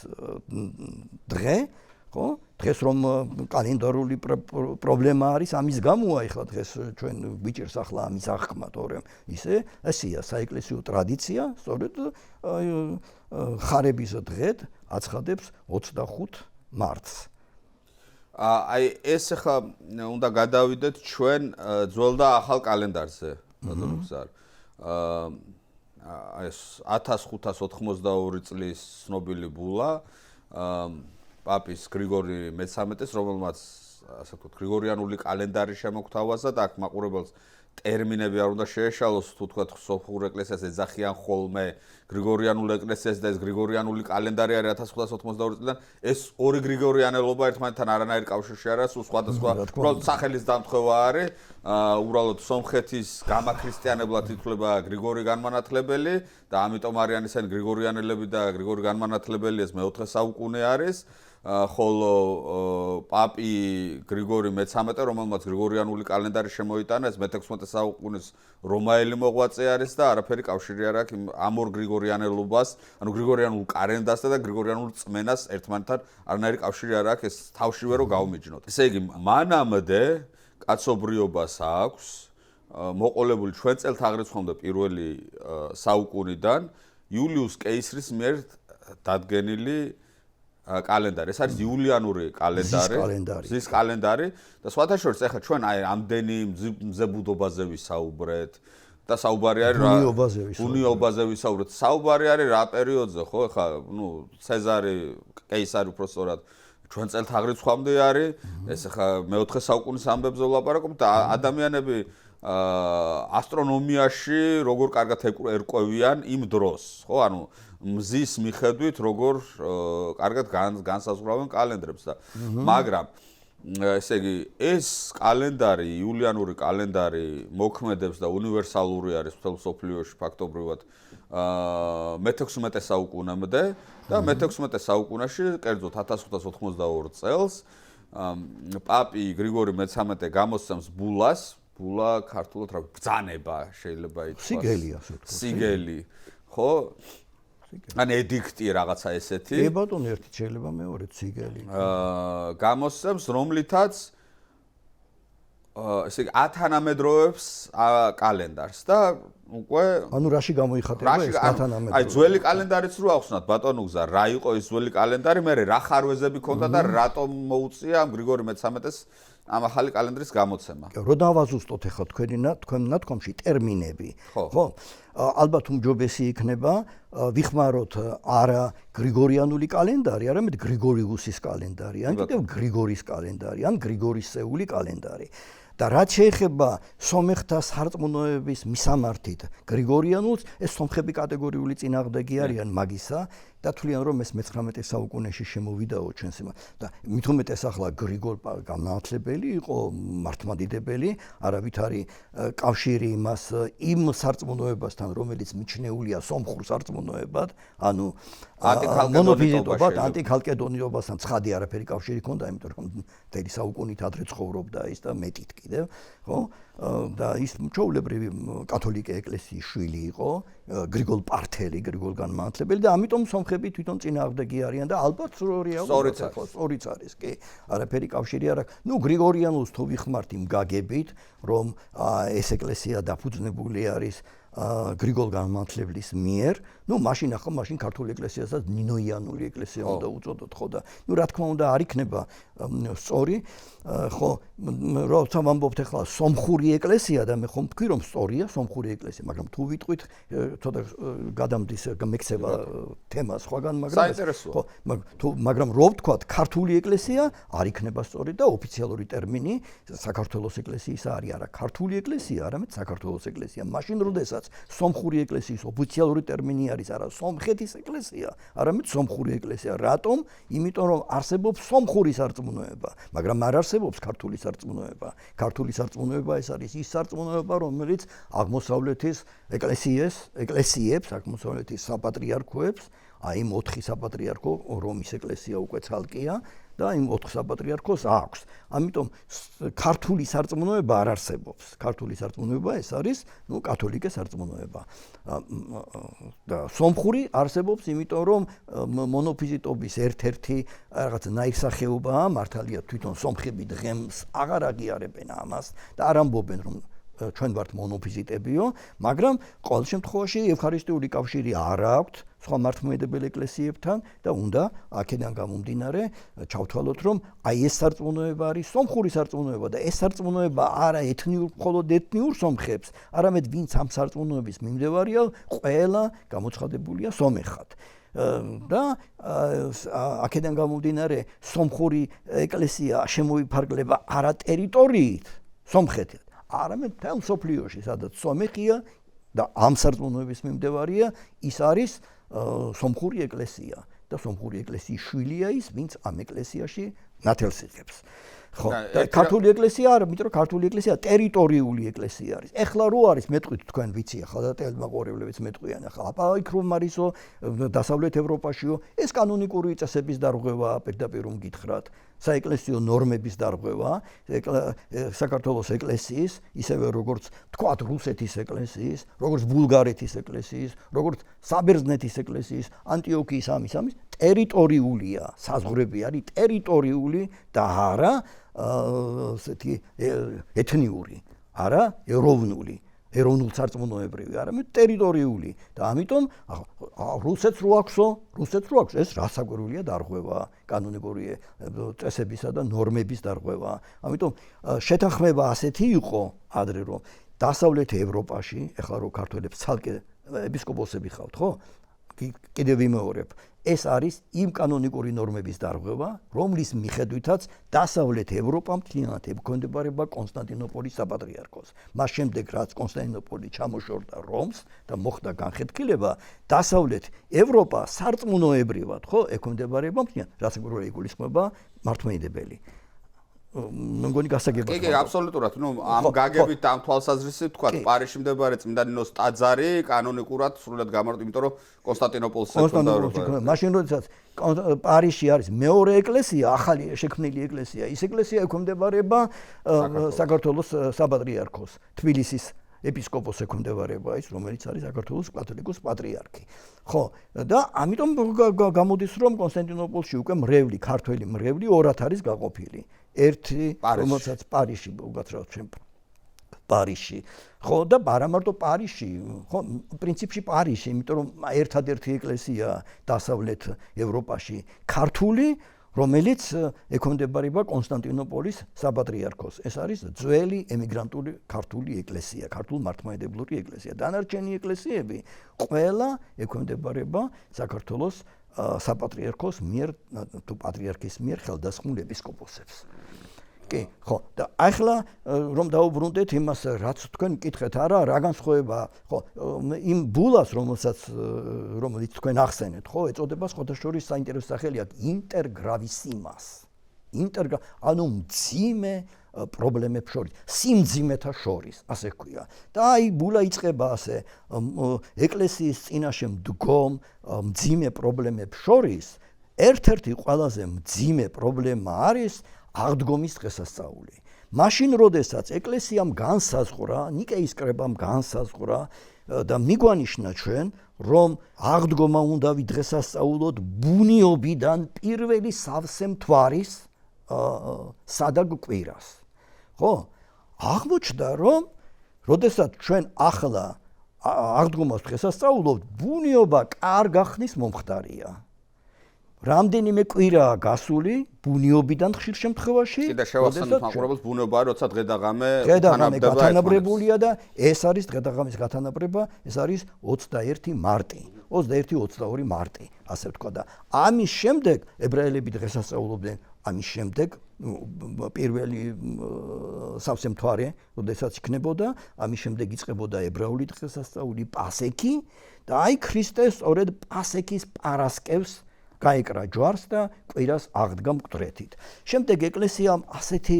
დღე, ხო? დღეს რომ კალენდარული პრობლემა არის, ამის გამოა ეხლა დღეს ჩვენ გვიჭირს ახლა ამის აღქმა, თორემ ისე ესია საეკლესიო ტრადიცია, სწორედ ხარების დღედ აცხადებს 25 მარტს. აი ეს ახლა უნდა გადავიდეთ ჩვენ ძველ და ახალ კალენდარზე, ბატონო გზარ. ეს 1582 წლის ცნობილი ბულა პაპის გრიგორი მე-13-ს, რომელმაც ასე ვთქვათ, გრიგორიანული კალენდარი შემოგთავაზა და აქ მაყურებელს ტერმინები არ უნდა შეეშალოს, თუ თქვათ სოფხურ ეკლესიას ეძახიან ხოლმე გრიგორიანულ ეკლესიას და ეს გრიგორიანული კალენდარი არის 1582 წლიდან, ეს ორი გრიგორიანელობა ერთმანეთთან არანაირ კავშირში არ არის, სხვადასხვა უბრალოდ სახელის დამთხევა არის, უბრალოდ სომხეთის გამაქრისტიანებლად ითვლება გრიგორი განმანათლებელი და ამიტომ არიან ისინი გრიგორიანელები და გრიგორი განმანათლებელი ეს მე-4 საუკუნე არის. ხოლო პაპი გრიგორი მე-13, რომელმაც გრიგორიანული კალენდარი შემოიტანა, ეს მე-16 საუკუნის რომაელი მოღვაწე არის და არაფერი კავშირი არ აქვს ამ ორ გრიგორიანელობას, ანუ გრიგორიანულ კალენდარსა და გრიგორიანულ წმენას ერთმანეთთან არანაირი კავშირი არ აქვს, ეს თავშივე რო გავუმიჯნოთ. ესე იგი, მანამდე კაცობრიობას აქვს მოყოლებული ჩვენ წელთაღრიცხვამდე პირველი საუკუნიდან იულიუს კეისრის მიერ დადგენილი კალენდარი. ეს არის იულიანური კალენდარი, მზის კალენდარი და სხვათა შორის ახლა ჩვენ აი ამდენი მზებუდობაზე ვისაუბრეთ და საუბარი არის ბუნიობაზე ვისაუბრეთ. საუბარი არის რა პერიოდზე, ხო? ახლა ცეზარი, კეისარი უფრო სწორად ჩვენ წელთაღრიცხვამდე არის. ეს ახლა მე-4 საუკუნის ამბებზე ვლაპარაკობ და ადამიანები ასტრონომიაში როგორ კარგად ერკვევიან იმ დროს, ხო? ანუ მზის მიხედვით როგორ კარგად განსაზღვრავენ კალენდრებს და მაგრამ ესე იგი ეს კალენდარი იულიანური კალენდარი მოქმედებს და უნივერსალური არის მთელ მსოფლიოში ფაქტობრივად მე-16 საუკუნემდე და მე-16 საუკუნეში კერძოდ 1582 წელს პაპი გრიგორი მე-13 გამოსცემს ბულას, ბულა ქართულად რა ბრძანება შეიძლება ითქვას. სიგელი ასე ვთქვათ. სიგელი, ხო? ან ედიქტი რაღაცა ესეთი. ბატონო, ერთი შეიძლება მეორე სიგელი. გამოსცემს, რომლითაც ესე იგი ათანამედროვებს კალენდარს და უკვე ანუ რაში გამოიხატება ეს ათანამედროვე? აი ძველი კალენდარიც რო ახსნათ, ბატონო გზა, რა იყო ეს ძველი კალენდარი, მე რა ხარვეზები ქონდა და რატომ მოუწია ამ გრიგორი მე-13-ს ამ ახალი კალენდრის გამოცემა. რო დავაზუსტოთ ახლა თქვენ ნათქვამში ტერმინები, ხო? ალბათ უმჯობესი იქნება ვიხმაროთ არა გრიგორიანული კალენდარი, არამედ გრიგორიუსის კალენდარი, ან კიდევ გრიგორის კალენდარი, ან გრიგორისეული კალენდარი. და რაც შეეხება სომეხთა სარწმუნოების მისამართით გრიგორიანულს, ეს სომხები კატეგორიული წინააღმდეგი არიან მაგისა და თვლიან რომ ეს მე-19 საუკუნეში შემოვიდაო ჩვენს და მით უმეტეს ახლა გრიგორ განმანათლებელი იყო მართლმადიდებელი, არავით არის კავშირი იმას იმ სარწმუნოებასთან, რომელიც მიჩნეულია სომხურ სარწმუნოებად, ანუ მონოფიზიტობად, ანტიქალკედონიობასთან ცხადი არაფერი კავშირი ჰქონდა, იმიტომ რომ მთელი საუკუნით ადრე ცხოვრობდა ის და მეტით კიდევ, ხო? და ის ჩვეულებრივი კათოლიკე ეკლესიის შვილი იყო, გრიგოლ პართელი, გრიგოლ განმანათლებელი და ამიტომ სომხები თვითონ წინააღმდეგი არიან და ალბათ სწორიც არის, კი, არაფერი კავშირი არ აქვს. ნუ გრიგორიანულს თუ ვიხმართ იმ გაგებით, რომ ეს ეკლესია დაფუძნებული არის გრიგოლ განმანათლებლის მიერ, ნუ მაშინ ქართული ეკლესიასაც ნინოიანული ეკლესია უნდა უწოდოთ, ხო და ნუ რა თქმა უნდა არ იქნება სწორი, ხო, როცა ვამბობთ ახლა სომხური ეკლესია და მე ხომ ვთქვი რომ სწორია სომხური ეკლესია, მაგრამ თუ ვიტყვით ცოტა გადამდის მექცევა თემა სხვაგან, მაგრამ რო ვთქვათ ქართული ეკლესია არ იქნება სწორი და ოფიციალური ტერმინი საქართველოს ეკლესიის არის, არა ქართული ეკლესია, არამედ საქართველოს ეკლესია. მაშინ როდესაც სომხური ეკლესიის ოფიციალური ტერმინი არის არა სომხეთის ეკლესია, არამედ სომხური ეკლესია. რატომ? იმიტომ რომ არსებობს სომხური სარწმუნოება, მაგრამ არ არსებობს ქართული სარწმუნოება. ქართული სარწმუნოება ეს არის ის სარწმუნოება, რომელიც აღმოსავლეთის ეკლესიებს, აღმოსავლეთის საპატრიარქოებს აი იმ 4 საპატრიარქო რომის ეკლესია უკვე ცალკეა და იმ 4 საპატრიარქოს აქვს. ამიტომ ქართული სარწმუნოება არ არსებობს. ქართული სარწმუნოება ეს არის, კათოლიკე სარწმუნოება. და სომხური არსებობს, იმიტომ რომ მონოფიზიტობის ერთ-ერთი რაღაც ნაირსახეობაა, მართალია თვითონ სომხები დღემს აღარ აღიარებენ ამას და არ ამბობენ რომ ჩვენ ვართ მონოფიზიტებიო, მაგრამ ყოველ შემთხვევაში ევქარისტიული კავშირი არ აქვთ სხვა მართლმადიდებელ ეკლესიებთან და უნდა აქედან გამომდინარე ჩავთვალოთ რომ აი ეს სარწმუნოება არის სომხური სარწმუნოება და ეს სარწმუნოება არა მხოლოდ ეთნიურ სომხებს, არამედ ვინც ამ სარწმუნოების მიმდევარია, ყველა გამოცხადებულია სომეხად. და აქედან გამომდინარე სომხური ეკლესია შემოიფარგლება არა ტერიტორიით სომხეთით, არამედ მთელ მსოფლიოში, სადაც სომეხია და ამ სარწმუნოების მიმდევარია, ის არის სომხური ეკლესია და სომხური ეკლესიის შვილია ის, ვინც ამ ეკლესიაში ნათელს იღებს. ხო, და ქართული ეკლესია არა, იმიტომ რომ ქართული ეკლესია ტერიტორიული ეკლესია არის. ეხლა რო არის მეტყვით თქვენ ვიცი, ახლა და ტელემაყურებლებიც მეტყვიან, ახლა იქ რომ არისო დასავლეთ ევროპაშიო, ეს კანონიკური წესების დარღვევაა, პირდაპირ რომ გითხრათ. საეკლესიო ნორმების დარღვევა, საქართველოს ეკლესიის, ისევე როგორც თქვათ რუსეთის ეკლესიის, როგორც ბულგარეთის ეკლესიის, როგორც საბერძნეთის ეკლესიის, ანტიოქიის ამის ტერიტორიულია, საზღვრები არის ტერიტორიული და არა ესეთი ეთნიური, არა ეროვნული. ეროვნულ სარწმუნოებრივი, არამედ ტერიტორიული და ამიტომ რუსეთს რო აქვს, ეს რასაკვირველია დარღვევა, კანონიკური წესებისა და ნორმების დარღვევა. ამიტომ შეთანხმება ასეთი იყო ადრე რომ დასავლეთ ევროპაში, ეხლა რო ქართველებს ცალკე ეპისკოპოსები ხავთ, ხო? კიდევ ვიმეორებ, ეს არის იმ კანონიკური ნორმების დარღვევა, რომლის მიხედვითაც დასავლეთ ევროპა მთლიანად ექვემდებარება კონსტანტინოპოლის საპატრიარქოს. მას შემდეგ რაც კონსტანტინოპოლი ჩამოშორდა რომს და მოხდა განხეთქილება, დასავლეთ ევროპა სარწმუნოებრივად, ხო, ექვემდებარება მთლიანად, რაც იგულისხმება მართლმადიდებელი. მგონი გასაგებია. კი, აბსოლუტურად. ამ გაგებით ამ თვალსაზრისით თქვა, პარიზში მდებარე წმინდა ნინოს ტაძარი კანონიკურად სრულად გამარტო, იმიტომ რომ კონსტანტინოპოლს ექვემდებარება. მაშინ როდესაც პარიზში არის მეორე ეკლესია, ახალი შექმნილი ეკლესია, ის ეკლესია ექვემდებარება საქართველოს საპატრიარქოს, თბილისის ეპისკოპოსს ექვემდებარება ის, რომელიც არის საქართველოს კათოლიკოს პატრიარქი. ხო, და ამიტომ გამოდის რომ კონსტანტინოპოლში უკვე მრევლი, ქართველი მრევლი ორად არის გაყოფილი. ერთი, რომელსაც პარიზში უკაცრავად პარიზში. ხო, და არა მარტო პარიზში, ხო, პრინციპში პარიზში, იმიტომ რომ ერთადერთი ეკლესია დასავლეთ ევროპაში ქართული, რომელიც ექვემდებარება კონსტანტინოპოლის საპატრიარქოს. ეს არის ძველი ემიგრანტული ქართული ეკლესია, ქართულ მართლმადიდებლური ეკლესია. დანარჩენი ეკლესიები ყველა ექვემდებარება საქართველოს საპატრიარქოს მიერ თუ პატრიარქის მიერ ხელდასხმულ ეპისკოპოსებს. კი, ხო, და ახლა რომ დაუბრუნდეთ იმას, რაც თქვენ მკითხეთ, არა, რა განსხვავება, ხო, იმ ბულას, რომელიც თქვენ ახსენეთ, ხო, ეწოდება სხვადასხვა საინტერესო სახელი აქვს ინტერგრავისიმას. ანუ მძიმე პრობლემებს შორის, სიმძიმეთა შორის, ასე ქვია. და აი ბულა იწყება ასე, ეკლესიის წინაშე მდგომ მძიმე პრობლემებს შორის, ერთ-ერთი ყველაზე მძიმე პრობლემა არის აღდგომის დღესასწაული. მაშინ როდესაც ეკლესიამ განსაზღვრა, ნიკეის კრებამ განსაზღვრა და მიგვანიშნა ჩვენ, რომ აღდგომა უნდა ვიდღესასწაულოთ ბუნიობიდან პირველი სავსე მთვარის სადაგ კვირას. ხო? აღმოჩნდა, რომ როდესაც ჩვენ ახლა აღდგომას დღესასწაულობთ, ბუნიობა კარგ ახსნის მომხდარია. რამდენიმე კვირაა გასული ბუნიობიდან ხშირ შემთხვევაში. კიდე შევახსენოთ მაყურებელს, ბუნიობაა, როცა დღე და ღამე გათანაბრებულია და ეს არის დღე და ღამის გათანაბრება, ეს არის 21 მარტი. 21-22 მარტი, ასე ვთქვა და ამის შემდეგ ებრაელები დღესასწაულობდნენ, ამის შემდეგ პირველი სავსე მთვარე, როდესაც იქნებოდა, ამის შემდეგ იწყებოდა ებრაული დღესასწაული პასექი და აი ქრისტე სწორედ პასექის პარასკევს გაეკრა ჯვარს და კვირას აღდგა მკვდრეთით. შემდეგ ეკლესიამ ასეთი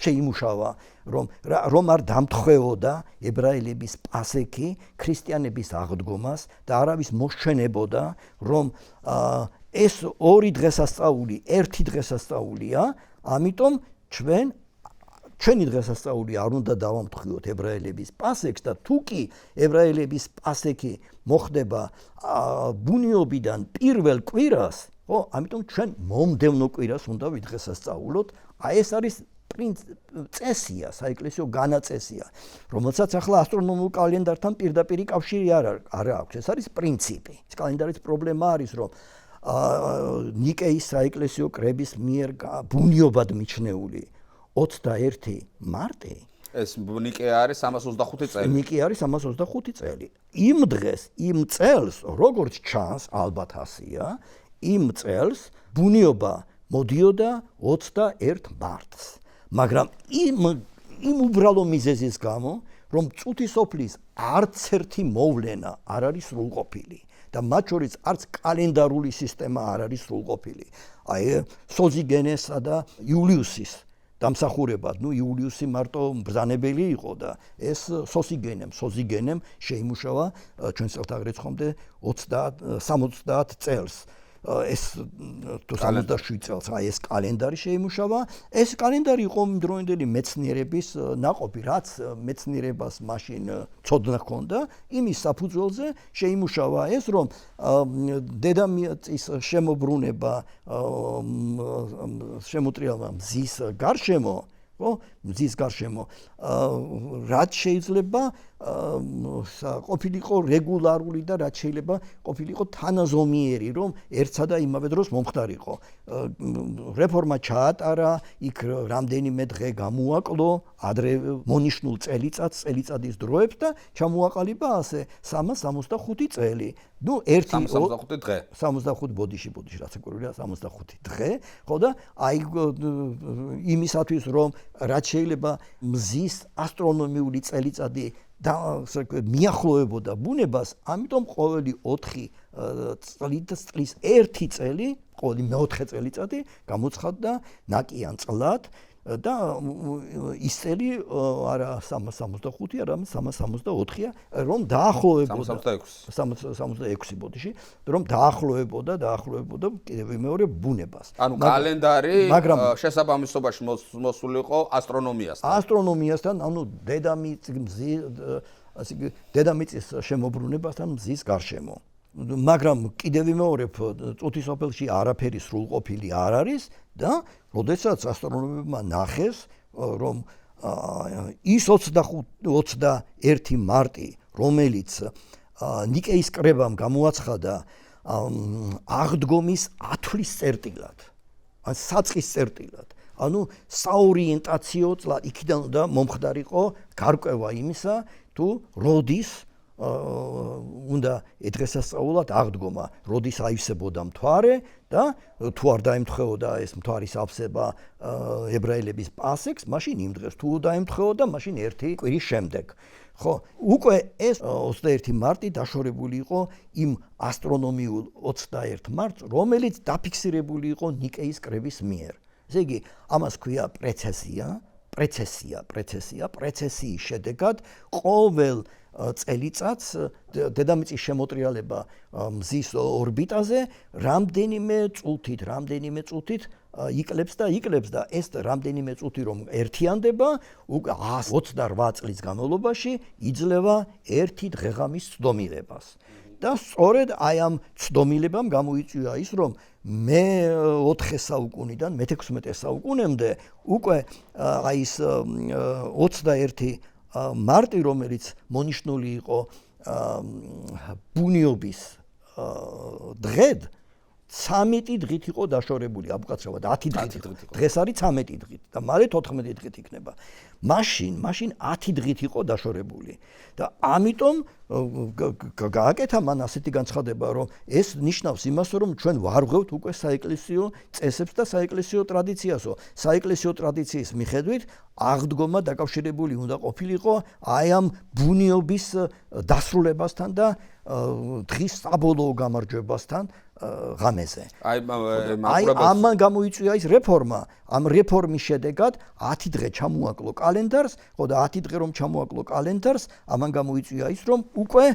შეიმუშავა, რომ არ დამთხევოდა ებრაელების პასექი ქრისტიანების აღდგომას და არავის მოსჩენებოდა, რომ ეს ორი დღესასწაული ერთი დღესასწაულია, ამიტომ ჩვენი დღესასწაული არ უნდა დავამტხვიოთ ებრაელების პასექს და თუ კი ებრაელების პასექი მოხდება ბუნიობიდან პირველ კვირას, ხო, ამიტომ ჩვენ მომდევნო კვირას უნდა ვიდღესასწაულოთ. ეს არის წესია, საეკლესიო განაწესია, რომელსაც ახლა ასტრონომიულ კალენდართან პირდაპირ კავშირი არ აქვს. ეს არის პრინციპი. ეს კალენდარის პრობლემა არის, რომ ნიკეის საეკლესიო კრების მიერ ბუნიობად მიჩნეული 21 მარტი ეს ნიკე არის 325 წელი. ნიკე არის 325 წელი. იმ დღეს, იმ წელს, როგორც ჩანს, ალბათ ასია, იმ წელს ბუნიობა მოდიოდა 21 მარტს. მაგრამ იმ უბრალო მიზეზის გამო, რომ წუთისოფლის არც ერთი მოვლენა არ არის სრულყოფილი და მათ შორის არც კალენდარული სისტემა არ არის სრულყოფილი. აი სოზიგენესა და იულიუსის დამსახურებად, იულიუსი მარტო ბრძანებელი იყო და ეს სოზიგენემ შეიმუშავა ჩვენ წელთაღრიცხვამდე 70 წელს. ეს თუ 67 წელს, ეს კალენდარი შეიმუშავა. ეს კალენდარი იყო იმდროინდელი მეცნიერების ნაყოფი, რაც მეცნიერებას მაშინ ცოდნა ჰქონდა, იმის საფუძველზე შეიმუშავა ეს, რომ დედამიწის შემოbrunება შემოტრიალმა მზის გარშემო, მზის გარშემო, რაც შეიძლება ყოფილიყო რეგულარული და რაც შეიძლება ყოფილიყო თანაზომიერი, რომ ერთსა და იმავე დროს მომხდარიყო. რეფორმა ჩაატარა, იქ რამდენიმე დღე გამოაკლო, ადრე მონიშნულ წელიწადის დროებს და ჩამოაყალიბა ასე 365 წელი. 365 დღე. 65 ბოდიში, რაც ეკვირვებია 65 დღე, ხო და აი იმისათვის, რომ რაც შეიძლება მზის ასტრონომიული წელიწადი და მიახლოებოდა ბუნებას, ამიტომ ყოველი 4 წლის 1 წელი, ყოველი მეოთხე წელიწადი გამოცხადდა ნაკიან წლად და ის წელი არა 365, არამედ 364-ია, რომ დაახლოებოდა 66 ბოდიში, რომ დაახლოებოდა კიდევ მეორე ბუნებას. ანუ კალენდარი შესაბამისობაში მოსულიყო ასტრონომიასთან. ასტრონომიასთან, ანუ დედამიწის შემოbrunებასთან მზის გარშემო. მაგრამ კიდევ მეორე წუთისოფელში არაფერი სრულყოფილი არ არის და როდესაც ასტრონომებმა ნახეს, რომ ის 21 მარტი, რომელიც ნიკეის კრებამ გამოაცხადა აღდგომის ათვლის წერტილად, საწყის წერტილად, ანუ საორიენტაციო წლად, იქიდან უნდა მომხდარიყო გარკვევა იმისა, თუ როდის უნდა დღესასწაულად აღდგომა, როდის აივსებოდა მთვარე და თუ არ დაემთხვეოდა ეს მთვარის ავსება ებრაელების პასექს, მაშინ იმ დღეს, თუ დაემთხვეოდა, მაშინ ერთი კვირის შემდეგ. ხო, უკვე ეს 21 მარტი დაშორებული იყო იმ ასტრონომიულ 21 მარტს, რომელიც დაფიქსირებული იყო ნიკეის კრების მიერ. ესე იგი, ამას ქვია პრეცესიის შედეგად ყოველ წელიწადს დედამიწის შემოტრიალება მზის ორბიტაზე რამდენიმე წუთით იკლებს და ეს რამდენიმე წუთი რომ ერთიანდება, უკვე 128 წლის განმავლობაში იძლევა ერთი დღეღამის ცდომილებას. და სწორედ აი ამ ცდომილებამ გამოიწვია ის, რომ მე-4 საუკუნიდან მე-16 საუკუნემდე უკვე აი ეს 21 მარტი, რომელიც მონიშნული იყო ბუნიობის დღედ, 13 დღით იყო დაშორებული, აბუქაცრავად 10 დღით. დღეს არის 13 დღით და მალე 14 დღით იქნება. მაშინ 10 დღით იყო დაშორებული. და ამიტომ გააკეთა მან ასეთი განცხადება, რომ ეს ნიშნავს იმას, რომ ჩვენ ვარღვევთ უკვე საეკლესიო წესებს და საეკლესიო ტრადიციასო. საეკლესიო ტრადიციის მიხედვით აღდგომა დაკავშირებული უნდა ყოფილიყო აი ამ ბუნიობის დასრულებასთან და დღის საბოლოო გამარჯვებასთან ღამეზე. აი ამან გამოიწვია ის რეფორმა. ამ რეფორმის შედეგად 10 დღე ჩამოაკლო კალენდარს, ხო და 10 დღე რომ ჩამოაკლო კალენდარს, ამან გამოიწვია ის რომ უკვე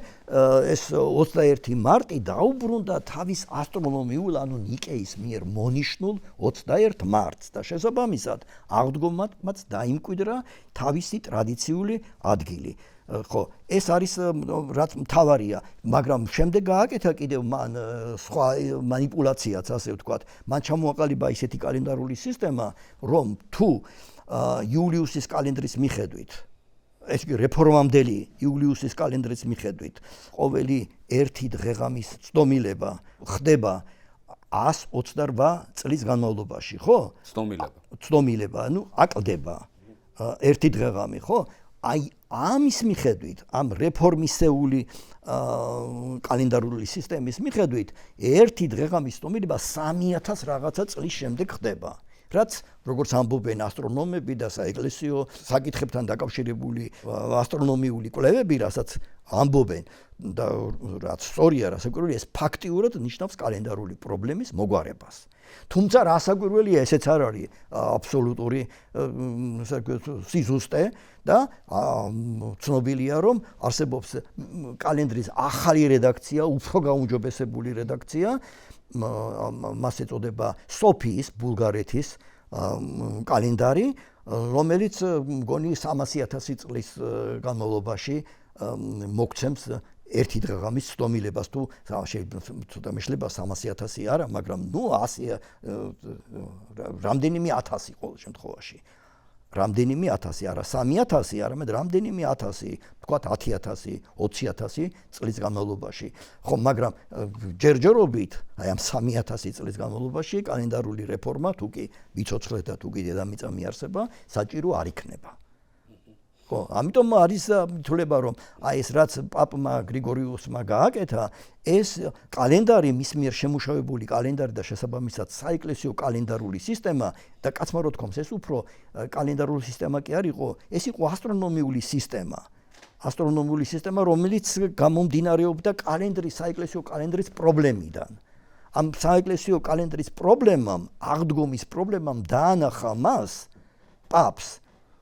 ეს 21 მარტი დაუბრუნდა თავის ასტრონომიულ, ანუ ნიკეის მიერ მონიშნულ 21 მარტს და შესაბამისად აღდგომაც დაიმკვიდრა თავისი ტრადიციული ადგილი. ხო, ეს არის რაც მთავარია, მაგრამ შემდეგ გააკეთა კიდევ მან სხვა манипуляციაც, ასე ვთქვათ. მან ჩამოაყალიბა ისეთი კალენდარული სისტემა, რომ თუ იულიუსის კალენდრის მიხედვით, ეს კი რეფორმამდელი იულიუსის კალენდრის მიხედვით, ყოველი 1 დღეღამის ცდომილება ხდება 128 წლის განმავლობაში, ხო? ცდომილება, ну, აკლდება 1 დღეღამი, ხო? აი ამის მიხედვით, ამ რეფორმისეული კალენდარული სისტემის მიხედვით, 1 დღეღამის ცდომილება 3000 რაღაცა წლის შემდეგ ხდება. რაც როგორც ამბობენ ასტრონომები და საეკლესიო საკითხებთან დაკავშირებული ასტრონომიული კვლევები, რასაც ამბობენ და რაც სწორია, რასაკვირველია, ეს ფაქტიურად ნიშნავს კალენდარული პრობლემის მოგვარებას. თუმცა რასაკვირველია, ესეც არ არის აბსოლუტური სიზუსტე და ცნობილია, რომ არსებობს კალენდრის ახალი რედაქცია, უფრო გაუმჯობესებული რედაქცია, მას ეწოდება სოფიის ბულგარეთის კალენდარი, რომელიც მგონი 300,000 წლის განმავლობაში მოგცემს 1 დღეღამის ცდომილებას, თუ ცოტა მეშლება 300,000 არა, მაგრამ ნუ 100 რამდენიმე 1000 ყოველ შემთხვევაში. რამდენიმე 1000 არა 3000, არამედ რამდენიმე 1000, თქვათ 10,000, 20,000 წლის განმავლობაში. ხო, მაგრამ ჯერჯერობით, აი ამ 3000 წლის განმავლობაში კალენდარული რეფორმა, თუ კი ვიცოცხლეთ და თუ კი დედამიწა მიარსება, საჭირო არ იქნება. ხო, ამიტომ არის მითვლება, რომ აი ეს რაც პაპმა გრიგორიუსმა გააკეთა, ეს კალენდარი, მის მიერ შემუშავებული კალენდარი და შესაბამისად საეკლესიო კალენდარული სისტემა და კაცმა რო თქოს, ეს უფრო კალენდარული სისტემა კი არ იყო, ეს იყო ასტრონომიული სისტემა. ასტრონომიული სისტემა, რომელიც გამომდინარეობდა კალენდრის, საეკლესიო კალენდრის პრობლემიდან. ამ საეკლესიო კალენდრის პრობლემამ, აღდგომის პრობლემამ დაანახა მას პაპს,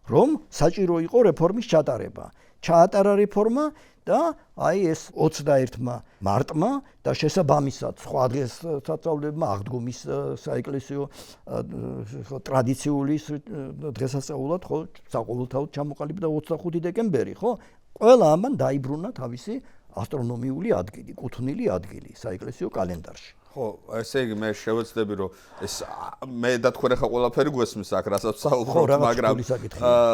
რომ საჭირო იყო რეფორმის ჩატარება. ჩაატარა რეფორმა და აი ეს 21 მარტმა და შესაბამისად სხვა დღესასწაულებმა აღდგომის საეკლესიო ტრადიციული დღესასწაულად, ხო, საყოველთაოდ ჩამოყალიბდა 25 დეკემბერი, ხო? ყველა ამან დაიბრუნა თავისი ასტრონომიული ადგილი, კუთვნილი ადგილი საეკლესიო კალენდარში. ხო, ესე იგი მე შევეცდები, რომ ეს მე და თქვენ ახლა ყველაფერი გვესმის აქ, რასაც საუბრობთ, მაგრამ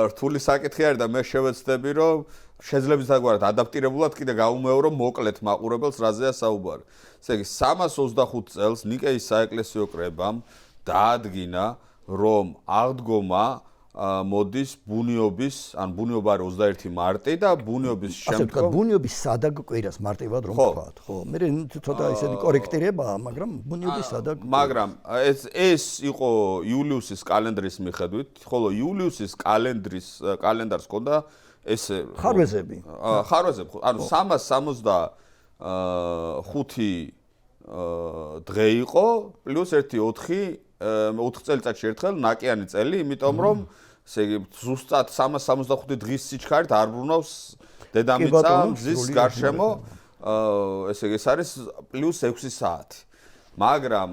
რთული საკითხი არის და მე შევეცდები, რომ შეიძლება დაგვარად ადაპტირებულად კიდე გავუმეორო მოკლედ მაყურებელს რაზეა საუბარი. ესე იგი 325 წელს ნიკეის საეკლესიო კრებამ დაადგინა, რომ აღდგომა მოდის ბუნიობის, ან ბუნიობა არის 21 მარტი და ბუნიობის შემდგომ ბუნიობის საдаг კვირას მარტივად რომ ვთქვათ, ხო. მე ცოტა ისეთი კორექტირებაა, მაგრამ ბუნიობის საдаг. მაგრამ ეს იყო იულიუსის კალენდრის მიხედვით, ხოლო იულიუსის კალენდარს ჰქონდა ესე ხარვეზები. ხარვეზები, ანუ 365 დღე იყო, პლუს 1 4 წელიწადში ერთხელ ნაკიანი წელი, იმიტომ რომ ესე იგი ზუსტად 365 დღის სიჩქარით არ ბრუნავს დედამიწა მზის გარშემო, ესე იგი ეს არის პლუს 6 საათი. მაგრამ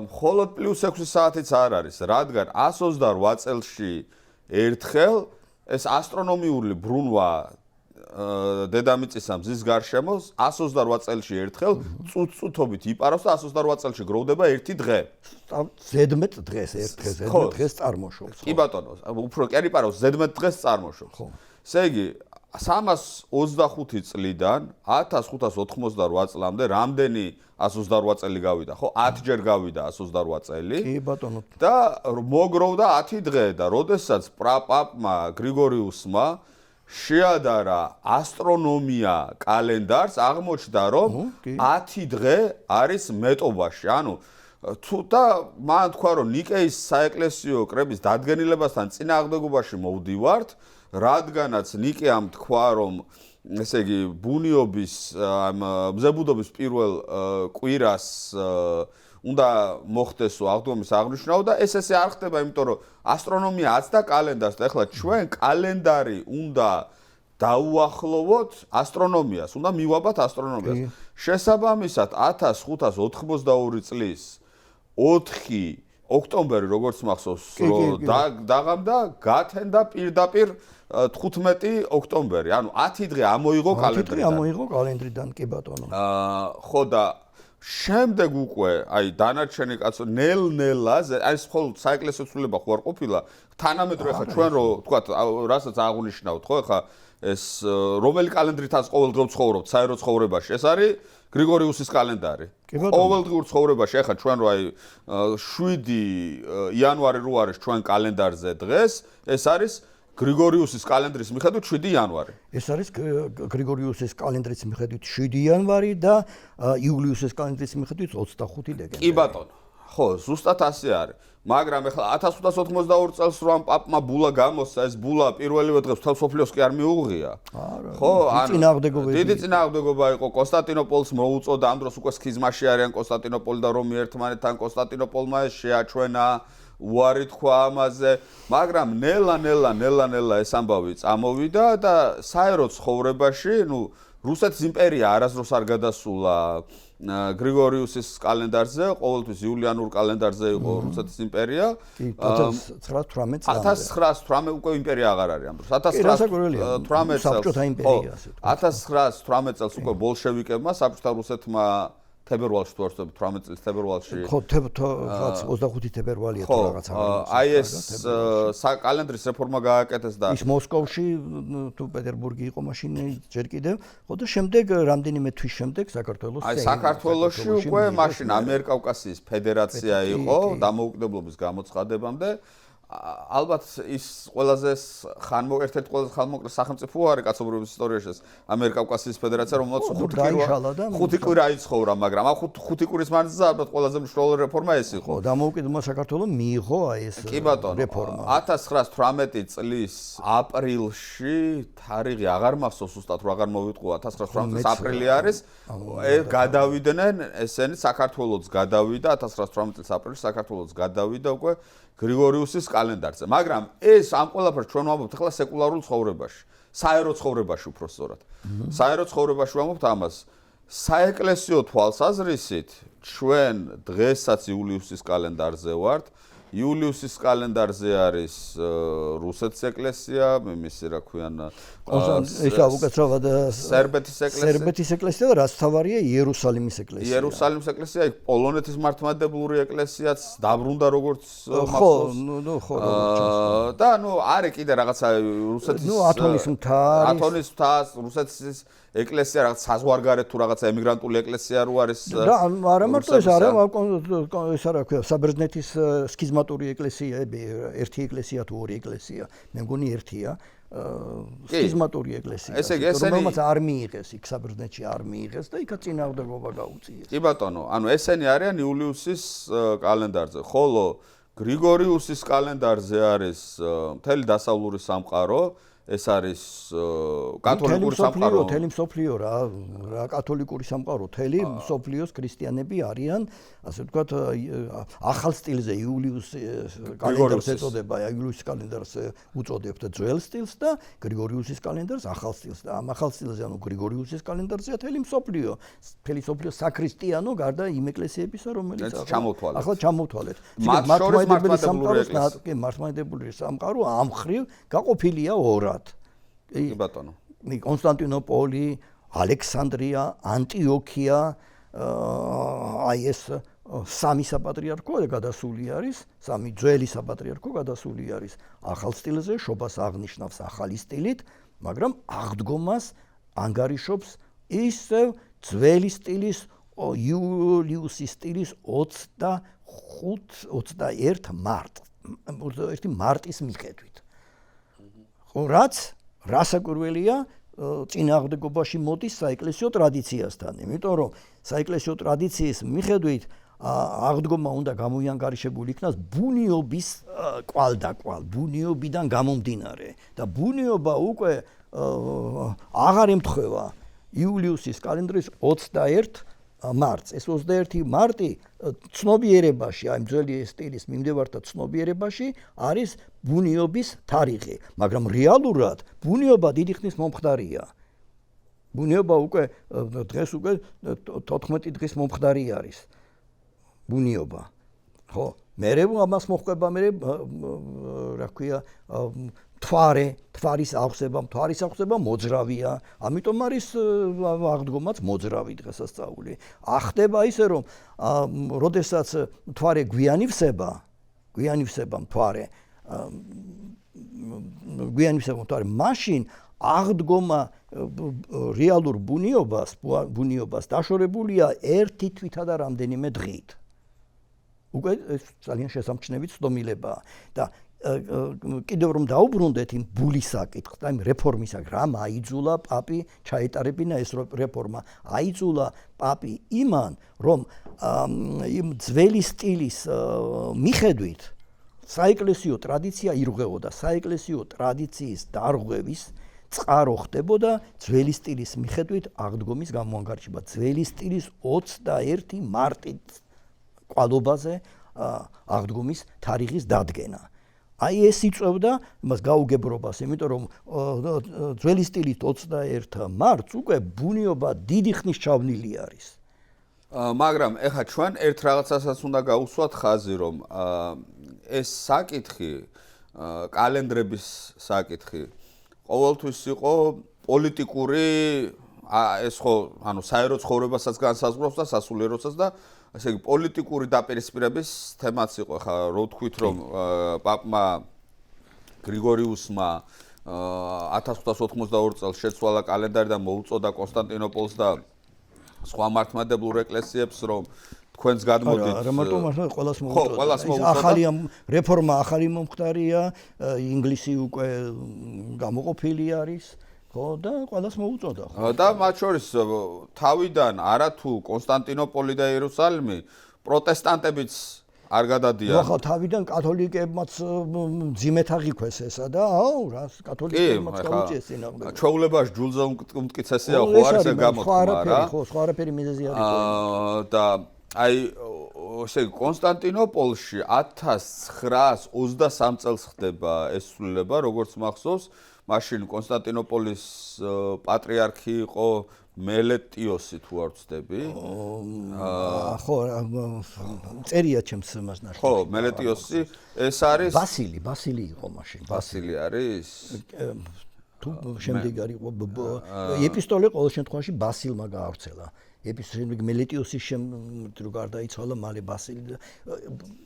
მხოლოდ პლუს 6 საათიც არ არის, რადგან 128 წელში ერთხელ ეს ასტრონომიული ბრუნვა დედამიწისა მზის გარშემო 128 წელში ერთხელ წუთობით იპარავს და 128 წელში გროვდება 1 დღე. ზედმეტ დღეს წარმოშობს. კი ბატონო, უფრო კი არ იპარავს, ზედმეტ დღეს წარმოშობს. ესე იგი 325 წლიდან 1588 წლამდე რამდენი 128 წელი გავიდა, ხო? 10 ჯერ გავიდა 128 წელი. კი ბატონო. და მოგროვდა 10 დღე და როდესაც პრაპაპმა გრიგორიუსმა შეადარა ასტრონომია კალენდარს, აღმოჩნდა, რომ 10 დღე არის მეტობაში. ანუ თუ და მან თქვა რომ ნიკეის საეკლესიო კრების დადგენილებასთან წინააღმდეგობაში მოვდივართ, რადგანაც ნიკეამ თქვა რომ ესე იგი ბუნიობის მზებუდობის პირველ კვირას უნდა მოხდესო აღდგომის აღნიშვნა და ეს ესე არ ხდება, იმიტომ რომ ასტრონომია აცდა კალენდარს და ეხლა ჩვენ კალენდარი უნდა დაუახლოვოთ ასტრონომიას, უნდა მივაბათ ასტრონომიას. შესაბამისად 1582 წლის 4 ოქტომბერი, როგორც მახსოვს, რომ დაღამდა, გათენდა პირდაპირ 15 ოქტომბერი. ანუ 10 დღე ამოიღო კალენდრიდან. 10 დღე ამოიღო კალენდრიდან, კი ბატონო. ხო და შემდეგ უკვე, აი დანარჩენი კაცო ნელ-ნელა, აი მხოლოდ საეკლესიო ცვლილება ხო არ ყოფილა, თანამედროვე ხა ჩვენ რო თქვა, რასაც აღნიშნავთ, ხო, ხა ეს რომელი კალენდრითაც ყოველდღე ვცხოვრობთ საერო ცხოვრებაში, ეს არის გრიგორიუსის კალენდარი. ყოველდღიურ ცხოვრებაში, ახლა ჩვენ რო აი 7 იანვარი რო არის ჩვენ კალენდარზე დღეს, ეს არის გრიგორიუსის კალენდრის მიხედვით 7 იანვარი. ეს არის გრიგორიუსის კალენდრის მიხედვით 7 იანვარი და იულიუსის კალენდრის მიხედვით 25 დეკემბერი. კი ბატონო. ხო, ზუსტად ასე არის. მაგრამ ახლა 1582 წელს რომ პაპმა ბულა გამოსცა, ეს ბულა პირველივე დღეს მთელ მსოფლიოს კი არ მიუღია. ხო, დიდი წინააღმდეგობა იყო. კონსტანტინოპოლს მოუწოდა, ამ დროს უკვე სქიზმაში არიან კონსტანტინოპოლი და რომი ერთმანეთთან. კონსტანტინოპოლმა ეს შეაჩვენა, უარი თქვა ამაზე, მაგრამ ნელა-ნელა ეს ამბავი წამოვიდა და საერო ცხოვრებაში, რუსეთის იმპერია არასდროს არ გადასულა გრიგორიუსის კალენდარზე, ყოველთვის იულიანურ კალენდარზე იყო რუსეთის იმპერია. 1918 უკვე იმპერია აღარ არის ამ დროს. 1918 წელს უკვე ბოლშევიკებმა საბჭოთა რუსეთმა თებერვალში თუ არ ვცდები 18 წლის თებერვალში. ხო, 25 თებერვალია თუ რაღაცა. აი ეს კალენდრის რეფორმა გააკეთეს და ის მოსკოვში თუ პეტერბურგი იყო მაშინ ჯერ კიდევ, ხო და შემდეგ რამდენიმე თვის შემდეგ საქართველოს აი საქართველოში უკვე მაშინ ამიერკავკასიის ფედერაცია იყო დამოუკიდებლობის გამოცხადებამდე. ალბათ ის ყველაზე ერთ-ერთი ყველაზე ხანმოკლე სახელმწიფო არის კაცობრიობის ისტორიაში ამიერკავკასიის ფედერაცია, რომელსაც 5 კვირა იცხოვრა, მაგრამ ამ 5 კვირის მანძილზე ალბათ ყველაზე მნიშვნელოვანი რეფორმა ეს იყო. ხო, დამოუკიდებლობა საქართველოს მიიღო აი ეს რეფორმა. 1918 წლის აპრილში, თარიღი აღარ მახსოვს ზუსტად, რა აღარ მოვიტყუა, 1918 წლის აპრილი არის, გადავიდნენ ესენი საქართველოს გადავიდა 1918 წლის აპრილში საქართველოს გადავიდა უკვე გრიგორიუსის კალენდარზე. მაგრამ ეს ამ ყველაფერს ჩვენ ვამბობთ ახლა სეკულარულ ცხოვრებაში, საერო ცხოვრებაში უпростоრად. საერო ცხოვრებაში ვამბობთ ამას. საეკლესიო თვალსაზრისით ჩვენ დღესაც იულიუსის კალენდარზე ვართ. იულიუსის კალენდარზე არის რუსეთის ეკლესია, მისი რა ქვიან, ისა უკაცრავად სერბეთის ეკლესია და რაც თავარია იერუსალიმის ეკლესია. იერუსალიმის ეკლესია, პოლონეთის მართლმადიდებლური ეკლესიაც დაბრუნდა როგორც მახსოვს. ხო, და არის კიდე რაღაცა რუსეთის ათონის მთა, რუსეთის ეკლესია რაღაც საზღვარგარეთ თუ რაღაცა ემიგრანტული ეკლესია რო არის. და არა მარტო ეს არა, ეს რა ქვია, საბერძნეთის სქიზმატური ეკლესიები, ერთი ეკლესია თუ ორი ეკლესია, მე მგონი ერთია. სქიზმატური ეკლესია. ესე იგი, რომელმაც არ მიიღეს, იქ საბერძნეთში არ მიიღეს და იქაც წინააღმდეგობა გაუწიეს. კი ბატონო, ანუ ესენი არიან იულიუსის კალენდარზე, ხოლო გრიგორიუსის კალენდარზე არის მთელი დასავლური სამყარო. ეს არის კათოლიკური სამყარო. მთელი მსოფლიო რა კათოლიკური სამყარო, მთელი მსოფლიოს ქრისტიანები არიან, ასე ვთქვათ, ახალ სტილზე იულიუს კალენდარს ეწოდება, იულიუსის კალენდარს უწოდებთ ძველ სტილს და გრიგორიუსის კალენდარს ახალ სტილს და ამ ახალ სტილზე, ანუ გრიგორიუსის კალენდარზეა მთელი მსოფლიო საქრისტიანო გარდა იმ ეკლესიებისა, რომელიც ახლა ჩამოვთვალეთ. მართლმადიდებლური სამყარო ამ ხრივ გაყოფილია ორად. კი ბატონო. კონსტანტინოპოლი, ალექსანდრია, ანტიოქია, აი ეს სამი საპატრიარქო გადასული არის, სამი ძველი საპატრიარქო გადასული არის ახალ სტილზე, შობას აღნიშნავს ახალი სტილით, მაგრამ აღდგომას ანგარიშობს ისევ ძველი სტილის, იულიუსის სტილის 21 მარტის მიხედვით. ხო, რასაკვირველია, წინააღმდეგობაში მოდის საეკლესიო ტრადიციასთან, იმიტომ რომ საეკლესიო ტრადიციის მიხედვით აღდგომა უნდა გამოიანგარიშებული იქნას ბუნიობის კვალდაკვალ, ბუნიობიდან გამომდინარე და ბუნიობა უკვე აღარ ემთხვევა იულიუსის კალენდრის 21 მარტს. ეს 21 მარტი ცნობიერებაში, აი ძველი სტილის მიმდევართა ცნობიერებაში არის ბუნიობის თარიღი, მაგრამ რეალურად ბუნიობა დიდი ხნის მომხდარია. ბუნიობა უკვე დღეს უკვე 14 დღის მომხდარი არის. ბუნიობა. ხო, მერე ამას მოხდება, მერე რა ქვია, თვარის აღსება მოძრავია. ამიტომ არის აღდგომაც მოძრავი დღესასწაული. ახდება ისე რომ როდესაც თვარე გვიანივსება თვარე მაშინ აღდგომა რეალურ ბუნიობას დაშორებულია ერთი თვითა და რამდენიმე დღით. უკვე ეს ძალიან შესამჩნევი ცდომილებაა და კიდევ რომ დაუბრუნდეთ იმ ბულის საკითხს და იმ რეფორმისაკ რა აიძულა პაპი ჩაეტარებინა ეს რეფორმა. აიძულა პაპი იმან რომ იმ ძველი სტილის მიხედვით საეკლესიო ტრადიცია ირღვეოდა, საეკლესიო ტრადიციის დარღვევის წყარო ხდებოდა ძველი სტილის მიხედვით აღდგომის გამოანგარიშება. ძველი სტილის 21 მარტის კვალობაზე აღდგომის თარიღის დადგენა. აი ეს იწევდა იმას გაუგებრობას, იმიტომ რომ ძველი სტილით 21 მარტს უკვე ბუნიობა დიდი ხნის ჩავნილი არის. მაგრამ ეხლა ჩვენ ერთ რაღაცასაც უნდა გავუსვათ ხაზი, რომ ეს საკითხი, კალენდრების საკითხი ყოველთვის იყო პოლიტიკური, ეს ხო, ანუ საერო ცხოვრებასაც განსაზღვრავს და სასულიეროსაც და ესე იგი პოლიტიკური დაპირისპირების თემაც იყო. ხა რო თქვით რომ პაპმა გრიგორიუსმა 1582 წელს შეცვალა კალენდარი და მოუწოდა კონსტანტინოპოლს და სხვა მართლმადებლურ ეკლესიებს რომ თქვენს გადმოდით არა მარტო ყველას მოუწოდა. ახალი რეფორმა ახალი მომხდარია, ინგლისი უკვე გამოყოფილი არის. და ყველას მოუწოდა. და მათ შორის თავიდან არათუ კონსტანტინოპოლი და იერუსალიმი პროტესტანტებიც არ გადადიან. ხო, თავიდან კათოლიკებმაც ძიმეთ აღიქვეს ესა და რას კათოლიკებმაც გაუწიეს წინააღმდეგ. ჩვეულებაში ჯულზე უმტკიცესია ხო არის ეს გამოთქმა რა. ხო, სხვა არაფერი მიზეზი არ იყო. და აი ესე კონსტანტინოპოლში 1923 წელს ხდება ეს ცვლილება, როგორც მახსოვს. მაშინ კონსტანტინოპოლის პატრიარქი იყო მელეტიოსი თუ არ ვცდები. ხო, წერია ჩემს მას ნაშრომში. ხო, მელეტიოსი ეს არის ბასილი იყო მაშინ. ბასილი არის? თუ შემდეგ არის ეპისტოლე ყოველ შემთხვევაში ბასილმა გაავრცელა. ეპისტოლე მელეტიოსის რო გარდაიცვალა მალე ბასილი.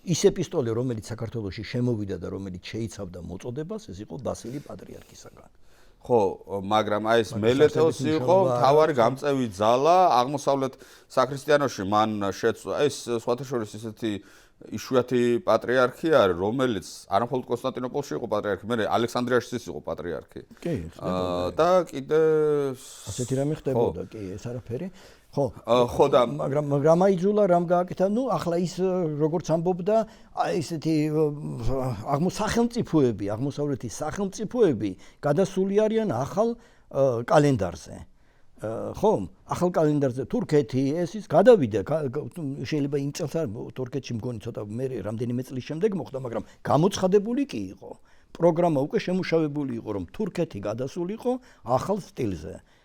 ის ეპისტოლე რომელიც საქართველოში შემოვიდა და რომელიც შეიცავდა მოწოდებას, ეს იყო ბასილი პატრიარქისაგან. ხო, მაგრამ აი ეს მელეტიოსი იყო მთავარი გამწევი ძალა აღმოსავლეთ საქრისტიანოში. მან შეცვალა ეს სხვათა შორის ისეთი იშვიათი პატრიარქი არის, რომელიც არამხოლოდ კონსტანტინოპოლში იყო პატრიარქი, მე ალექსანდრიაში იყო პატრიარქი. კი, და კიდე ასეთი რამე ხდებოდა, კი, ეს არაფერი. ხო და მაგრამ აიძულა რამ გააკეთა, ახლა ის როგორც ამბობდა, ესეთი აღმოსავლეთის სახელმწიფოები გადასული არიან ახალ კალენდარზე. ხო, ახალ კალენდარზე თურქეთი ეს ის გადავიდა, შეიძლება იმ წელს არ თურქეთში მგონი ცოტა მე რამდენიმე წლის შემდეგ მოხდა, მაგრამ გამოცხადებული კი იყო. პროგრამა უკვე შემუშავებული იყო, რომ თურქეთი გადასული იყო ახალ სტილზე.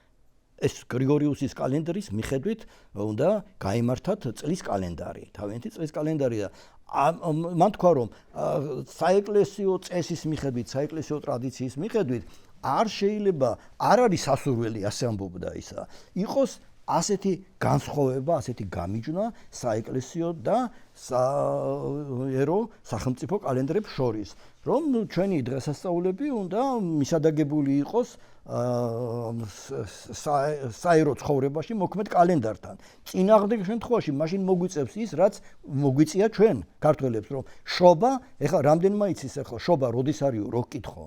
ეს გრიგორიუსის კალენდრის მიხედვით უნდა გაიმართათ წლის კალენდარი, თავიანთი წლის კალენდარი და მან თქვა რომ საეკლესიო წესის მიხედვით, საეკლესიო ტრადიციის მიხედვით არ შეიძლება, არ არის სასურველი, ასე ამბობდა ისა, იყოს ასეთი განსხვავება, ასეთი გამიჯვნა საეკლესიო და საერო სახელმწიფო კალენდრებს შორის, რომ ჩვენი დღესასწაულები უნდა მისადაგებული იყოს საერო ცხოვრებაში მოქმედ კალენდართან. წინააღმდეგ შემთხვევაში მაშინ მოგვიწევს ის, რაც მოგვიწია ჩვენ ქართველებს, რომ შობა, ეხლა რამდენმა იცის ახლა შობა როდის არისო, რო გკითხო.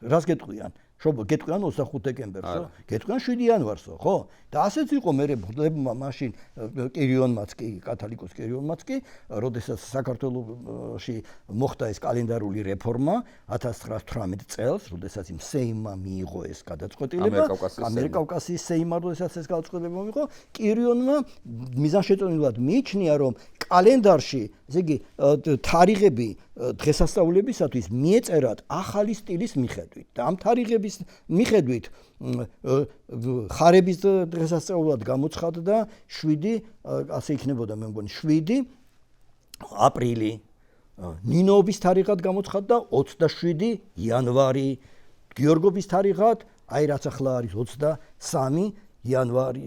რას გეტყვიან? შობა გეტყვიან 25 დეკემბერსო, გეტყვიან 7 იანვარსო, ხო? და ასეც იყო მე ბრძოლებმა მაშინ კირიონმაც კი, კათოლიკოს კირიონმაც კი, როდესაც საქართველოში მოხდა ეს კალენდარული რეფორმა 1918 წელს, როდესაც იმ სეიმმა მიიღო ეს გადაწყვეტილება, ამიერკავკასიის სეიმმა როდესაც ეს გადაწყვეტილება მიიღო, კირიონმა მიზანშეწონილად მიიჩნია, რომ კალენდარში, ესე იგი, თარიღები დღესასწაულებისათვის მიეწერათ ახალი სტილის მიხედვით და ამ თარიღების მიხედვით ხარების დღესასწაულად გამოცხადდა 7 ასე იქნებოდა მე მგონი 7 აპრილი ნინოობის თარიღად გამოცხადდა 27 იანვარი გიორგობის თარიღად აი რაც ახლა არის 23 იანვარი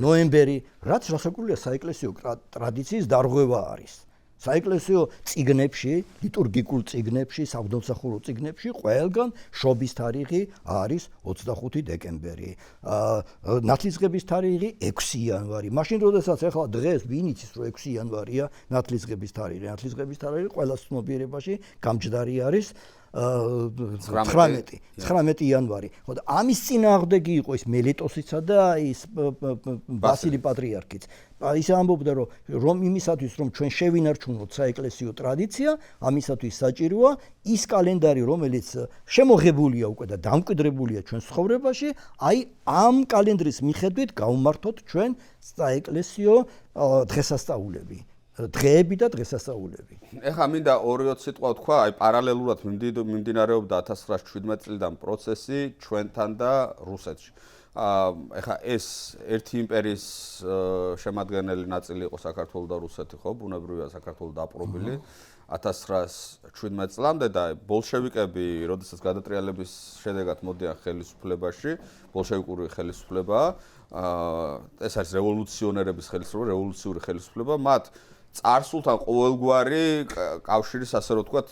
ნოემბერი რაც რასაკურველია საეკლესიო ტრადიციის დარღვევა არის საეკლესიო წიგნებში, ლიტურგიკულ წიგნებში, საგდომსახურო წიგნებში ყველგან შობის თარიღი არის 25 დეკემბერი. ნათლისღების თარიღი 6 იანვარი. მაშინ როდესაც ახლა დღეს ვინ იცის რომ 6 იანვარია ნათლისღების თარიღი. ნათლისღების თარიღი ყველა ცნობიერებაში გამჯდარი არის 19 იანვარი. ხო და ამის წინააღმდეგი იყო ის მელიტოსიცა და ის ბასილი პატრიარქიც. ისე ამბობდა რომ იმისათვის რომ ჩვენ შევინარჩუნოთ საეკლესიო ტრადიცია, ამისათვის საჭიროა ის კალენდარი, რომელიც შემოღებულია უკვე და დამკვიდრებულია ჩვენ ცხოვრებაში, აი ამ კალენდრის მიხედვით გავმართოთ ჩვენ საეკლესიო დღესასწაულები. დღეები და დღესასწაულები. ეხლა მინდა 2-3 სიტყვა თქვა, აი პარალელურად მიმდინარეობდა 1917 წლიდან პროცესი ჩვენთან და რუსეთში. ეხლა ეს ერთი იმპერიის შემადგენელი ნაწილი იყო საქართველო და რუსეთი, ხო, ბუნებრივია საქართველო დაპყრობილი 1917 წლამდე და ბოლშევიკები, როდესაც გადატრიალების შედეგად მოდიან ხელისუფლებაში, ბოლშევიკური ხელისუფლებაა, ეს არის რევოლუციონერების ხელისუფლება, რევოლუციური ხელისუფლება, მათ წარსულთან ყოველგვარი კავშირის ასე რომ ვთქვათ,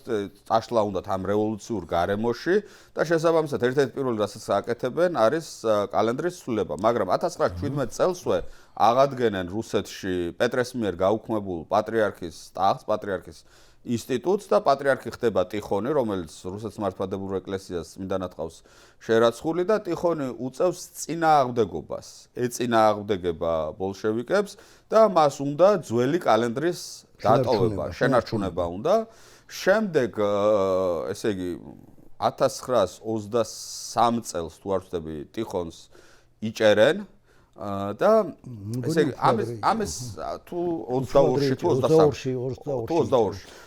წაშლა უნდათ ამ რევოლუციურ გარემოში და შესაბამისად ერთ-ერთი პირველი რასაც აკეთებენ არის კალენდრის ცვლილება, მაგრამ 1917 წელსვე აღადგენენ რუსეთში პეტრეს მიერ გაუქმებულ პატრიარქის ტახტს, პატრიარქის ინსტიტუტს და პატრიარქი ხდება ტიხონი, რომელიც რუსეთის მართლმადიდებლურ ეკლესიას წმინდანად ყავს შერაცხული და ტიხონი უწევს წინააღმდეგობას, ეწინააღმდეგება ბოლშევიკებს და მას უნდა ძველი კალენდრის დატოვება, შენარჩუნება უნდა. შემდეგ, ესე იგი 1923 წელს თუ არ ვცდები, ტიხონს იჭერენ და ესე იგი ამის თუ 22-ში თუ 23-ში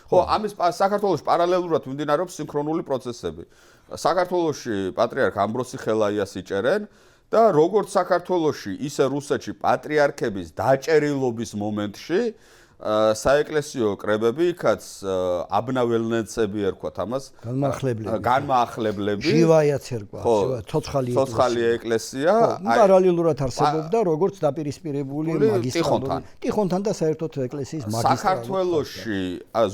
ხო ამის საქართველოში პარალელურად მიმდინარეობს სინქრონული პროცესები. საქართველოში პატრიარქ ამბროსი ხელაიას იჭერენ და როგორც საქართველოში, ისე რუსეთში პატრიარქების დაჭერილობის მომენტში საეკლესიო კრებები, იქაც აბნაველნეცები ერქვათ ამას, განმაახლებლები, ჟივაია ცერკვა, ცოცხალი ეკლესია, პარალელურად არსებობდა როგორც დაპირისპირებული მაგისტრალური ტიხონთან და საერთოდ ეკლესიის მაგისტრალური. საქართველოში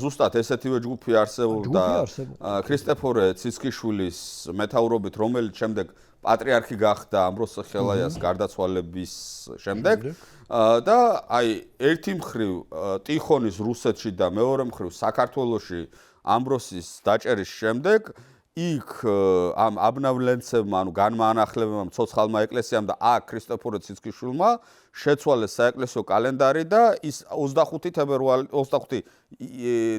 ზუსტად ესეთივე ჯგუფი არსებობდა ქრისტეფორე ციცქიშვილის მეთაურობით, რომელიც შემდეგ პატრიარქი გახდა ამბროს ხელაიას გარდაცვალების შემდეგ და აი ერთი მხრივ ტიხონის რუსეთში და მეორე მხრივ საქართველოში ამბროსის დაჭერის შემდეგ იქ ამ აბნავლენცებმა, ანუ განმაანახლებებმა ცოცხალმა ეკლესიამ და აქ ქრისტეფორე ციცქიშვილმა შეცვალეს საეკლესიო კალენდარი და ის 25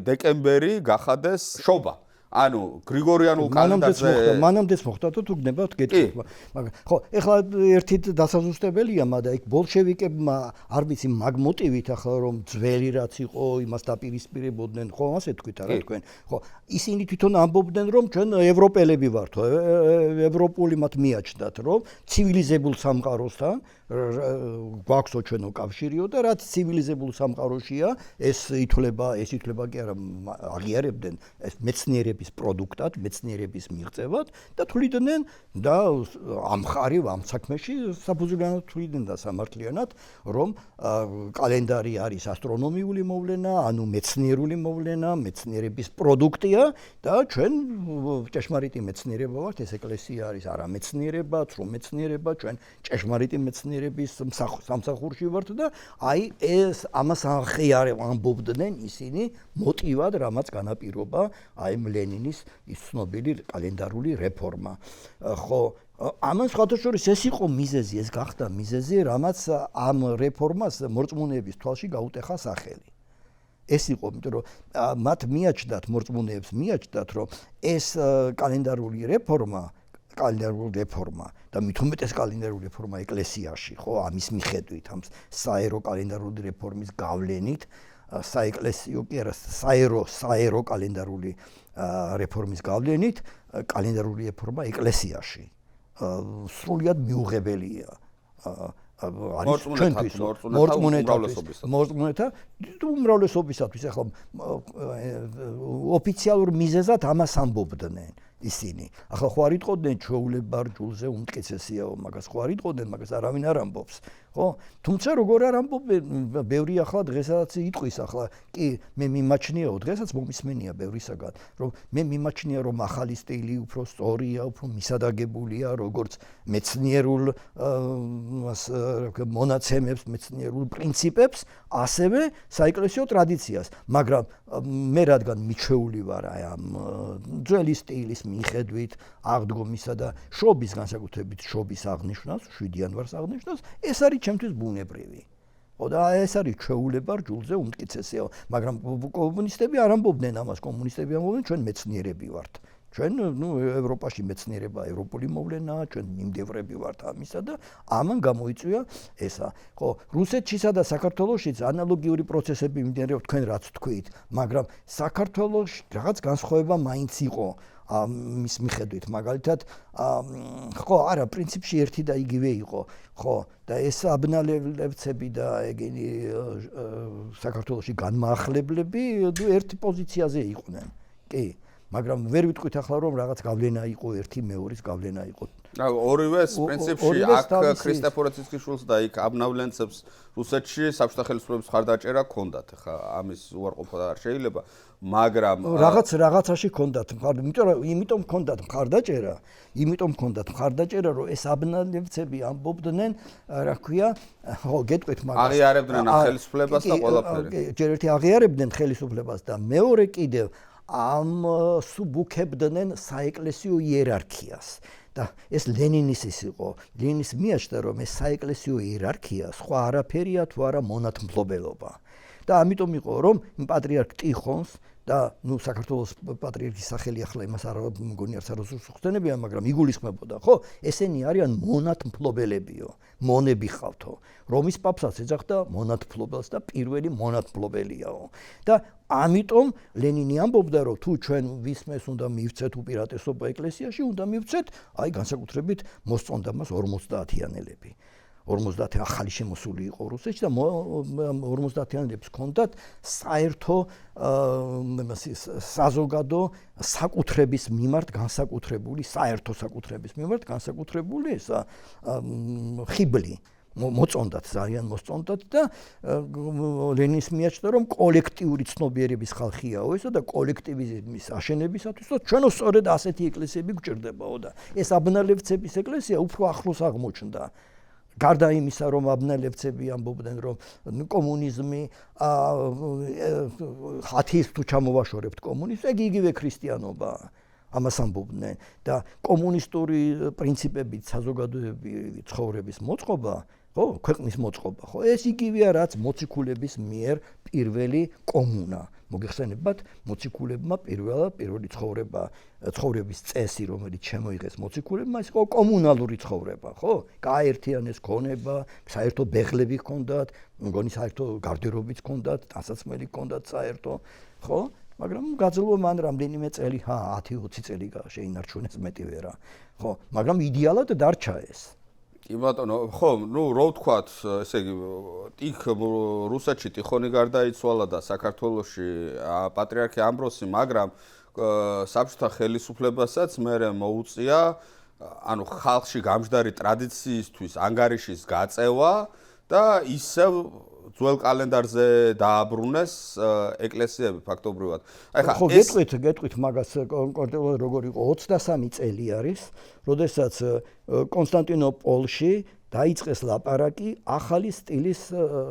დეკემბერი გახადეს შობა. ანუ გრიგორიანულ კალენდარზე მანამდეც მოხდა და თუ გნებავთ გეტყვით. მაგრამ ხო, ეხლა ერთით დასაზუსტებელია, მაგრამ იქ ბოლშევიკებმა არ ვიცი მაგ მოტივით ახლა რომ ძველი რაც იყო, იმას დაპირისპირებოდნენ, ხო, ასე თქვით არა თქვენ. ხო, ისინი თვითონ ამბობდნენ რომ ჩვენ ევროპელები ვართ, ევროპული მათ მიაჩნდათ, რომ ცივილიზებულ სამყაროსთან გვაქვსო ჩვენო კავშირიო და რაც ცივილიზებულ სამყაროშია, ეს ითვლება კი არა აღიარებდნენ ეს მეცნიერების პროდუქტად, მეცნიერების მიღწევად და თვლიდნენ და ამხარი ამ საქმეში საფუძვლიანად თვლიდნენ და სამართლიანად, რომ კალენდარი არის ასტრონომიული მოვლენა, ანუ მეცნიერული მოვლენა, მეცნიერების პროდუქტია და ჩვენ ჭეშმარიტი მეცნიერება ვართ, ეს ეკლესია არის არამეცნიერება, ცრუ მეცნიერება, ჩვენ ჭეშმარიტი მეცნიერების სამსახურში ვართ და აი ეს ამას ამბობდნენ ისინი მოტივად, რამაც განაპირობა აი ლენინის ის ცნობილი კალენდარული რეფორმა. ხო, ამან სხვადასხვა ეს იყო მიზეზი, ეს გახდა მიზეზი, რამაც ამ რეფორმას მორწმუნეების თვალში გაუტეხა სახელი. ეს იყო, იმიტომ რომ მათ მიაჩნდათ მორწმუნეებს მიაჩნდათ, რომ ეს კალენდარული რეფორმა და მით უმეტეს კალენდარული რეფორმა ეკლესიაში, ხო, ამის მიხედვით, ამ საერო კალენდარული რეფორმის გავლენით, საეკლესიო კი არა, საერო კალენდარული რეფორმის გავლენით, კალენდარული რეფორმა ეკლესიაში სრულიად მიუღებელია. არის ჩვენთვის მორწმუნეთა უმრავლესობისათვის ახლა ოფიციალურ მიზეზად ამას ამბობდნენ ისინი. ახლა ხო არ იტყოდნენ ჩვეულება რჯულზე უმტკიცესიაო, მაგას ხო არ იტყოდნენ, მაგას არავინ არ ამბობს, ხო? თუმცა როგორ არ ამბობენ, ბევრი ახლა დღესაც იტყვის, ახლა კი მე მიმაჩნიაო, დღესაც მომისმენია ბევრისაგან, რომ მე მიმაჩნია, რომ ახალი სტილი უფრო სწორია, უფრო მისადაგებულია, როგორც მეცნიერულ მონაცემებს, მეცნიერულ პრინციპებს, ასევე საეკლესიო ტრადიციას, მაგრამ მე რადგან მიჩვეული ვარ აი ამ ძველი სტილის მიხედვით აღდგომისა და შობის განსაკუთრებით შობის აღნიშვნას, 7 იანვარს აღნიშვნას, ეს არის ჩემთვის ბუნებრივი. ხო და ეს არის ჩვეულება რჯულზე უმტკიცესიაო, მაგრამ კომუნისტები არ ამბობდნენ ამას, კომუნისტები ამბობდნენ ჩვენ მეცნიერები ვართ. ჩვენ ევროპაში მეცნიერება ევროპული მოვლენაა, ჩვენ მიმდევრები ვართ ამისა და ამან გამოიწვია ესა. ხო, რუსეთშისა და საქართველოშიც ანალოგიური პროცესები მიმდინარეობს, თქვენ რაც თქვით, მაგრამ საქართველოში რაღაც განსხვავება მაინც იყო მის მიხედვით, მაგალითად, ხო, არა, პრინციპში ერთი და იგივე იყო, ხო, და ეს აბნალევცები და ეგენი საქართველოში განმაახლებლები ერთ პოზიციაზე იყვნენ. კი. მაგრამ ვერ ვიტყვით ახლა რომ რაღაც გავლენა იყო ერთი მეორის გავლენა იყო. ორივეს პრინციპში აქ ქრისტეფორეცკიშვილს და იქ აბნავლენცებს რუსეთში საბჭოთა ხელისუფლების მხარდაჭერა ჰქონდათ. ხა ამის უარყოფა არ შეიძლება, მაგრამ რაღაცაში ჰქონდათ, იმიტომ ჰქონდათ მხარდაჭერა, რომ ეს აბნალევცები ამბობდნენ, რა ქვია, ხო, გეტყვით, მაგრამ აღიარებდნენ ხელისუფლებას და ყველაფერი. ჯერ ერთი აღიარებდნენ ხელისუფლებას და მეორე კიდევ სუბუქებდნენ საეკლესიო იერარქიას და ეს ლენინის ის იყო. ლენინის მიაჩნდა რომ ეს საეკლესიო იერარქია სხვა არაფერია თუ არა მონათმფლობელობა. და ამიტომ იყო რომ პატრიარქ ტიხონს და საქართველოს პატრიარქის სახელი ახლა იმას არ მგონი არც არ უხსენებია, მაგრამ იგულისხმებოდა, ხო? ესენი არიან მონათმფლობელებიო, მონები ხავთო. რომის პაპსაც ეძახდა მონათმფლობელს და პირველი მონათმფლობელიაო. და ამიტომ ლენინი ამბობდა, რომ თუ ჩვენ ვისმეს უნდა მივცეთ უპირატესობა ეკლესიაში, უნდა მივცეთ აი განსაკუთრებით მოსწონდა მას 50-იანელები. 50 ახალი შემოსული იყო რუსეთში და 50-იანელებს ჰქონდათ საერთო საზოგადო საკუთრების მიმართ განსაკუთრებული, საერთო საკუთრების მიმართ განსაკუთრებული ესა ხიბლი. მოწონდათ, ძალიან მოსწონდათ და ლენინს მიაჩნდა, რომ კოლექტიური ცნობიერების ხალხიაო ესა და კოლექტივიზმის აშენებისათვის ჩვენო სწორედ ასეთი ეკლესიები გვჭირდებაო და ეს აბნალევცების ეკლესია უფრო ახლოს აღმოჩნდა. გარდა იმისა, რომ აბნალევცები ამბობდნენ, რომ კომუნიზმი ათეისტ თუ ჩამოვაშორებთ კომუნიზმს, ეგ იგივე ქრისტიანობაა. ამას ამბობდნენ და კომუნისტური პრინციპებით საზოგადოებრივი ცხოვრების მოწყობა, ხო, ქვეყნის მოწყობა, ხო, ეს იგივეა, რაც მოციქულების მიერ პირველი კომუნა. მოგეხსენებათ, მოციქულებმა პირველი ცხოვრების წესი, რომელიც შემოიღეს მოციქულებმა, ის იყო კომუნალური ცხოვრება, ხო? გააერთიანეს ქონება, საერთო ბეღლები ჰქონდათ, მგონი საერთო გარდერობიც ჰქონდათ, დასაცმელი ჰქონდათ საერთო, ხო? მაგრამ გაძლო მან რამდენიმე წელი, 10-20 წელი შეინარჩუნეს, მეტი ვერა. ხო, მაგრამ იდეალად დარჩა ეს. კი ბატონო, ხო, რო ვთქვათ, ესე იგი, იქ რუსეთში ტიხონი გარდაიცვალა და საქართველოში პატრიარქი ამბროსი, მაგრამ საბჭოთა ხელისუფლებასაც მერე მოუწია, ანუ ხალხში გამჯდარი ტრადიციისთვის ანგარიშის გაწევა და ისევ ძველ კალენდარზე დააბრუნეს ეკლესიები ფაქტობრივად. ხო, გეტყვით მაგას კონკრეტულად როგორ იყო 23 წელი არის, როდესაც კონსტანტინოპოლში დაიწყეს ლაპარაკი ახალი სტილის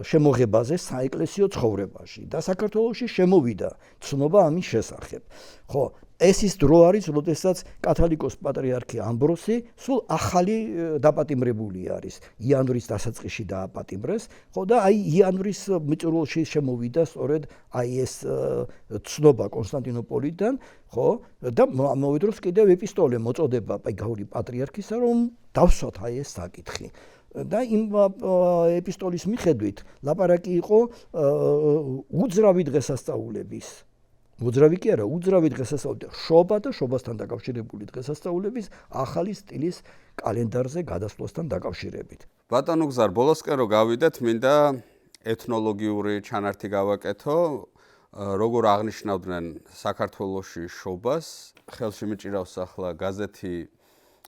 შემოღებაზე საეკლესიო ცხოვრებაში და საქართველოში შემოვიდა ცნობა ამის შესახებ. ხო, ეს ის დრო არის, როდესაც კათოლიკოს პატრიარქი ამბროსი სულ ახალი დაპატიმრებული არის. იანვრის დასაწყისში დააპატიმრეს, ხო და აი იანვრის მიწურულში შემოვიდა სწორედ აი ეს ცნობა კონსტანტინოპოლიდან, ხო და მოვიდროს კიდევ ეპისტოლე მოწოდება პეგაური პატრიარქისა, რომ დავსვათ აი ეს საკითხი. და იმ ეპისტოლის მიხედვით ლაპარაკი იყო უძრავი დღესასწაულების უძრავი კი არა, უძრავი დღესასწაულების შობა და შობასთან დაკავშირებული დღესასწაულების ახალი სტილის კალენდარზე გადასვლასთან დაკავშირებით. ბატონო გზარ, ბოლოსკენ რო გავიდეთ, მინდა ეთნოლოგიური ჩანართი გავაკეთო, როგორ აღნიშნავდნენ საქართველოში შობას. ხელში მიჭირავს ახლა გაზეთი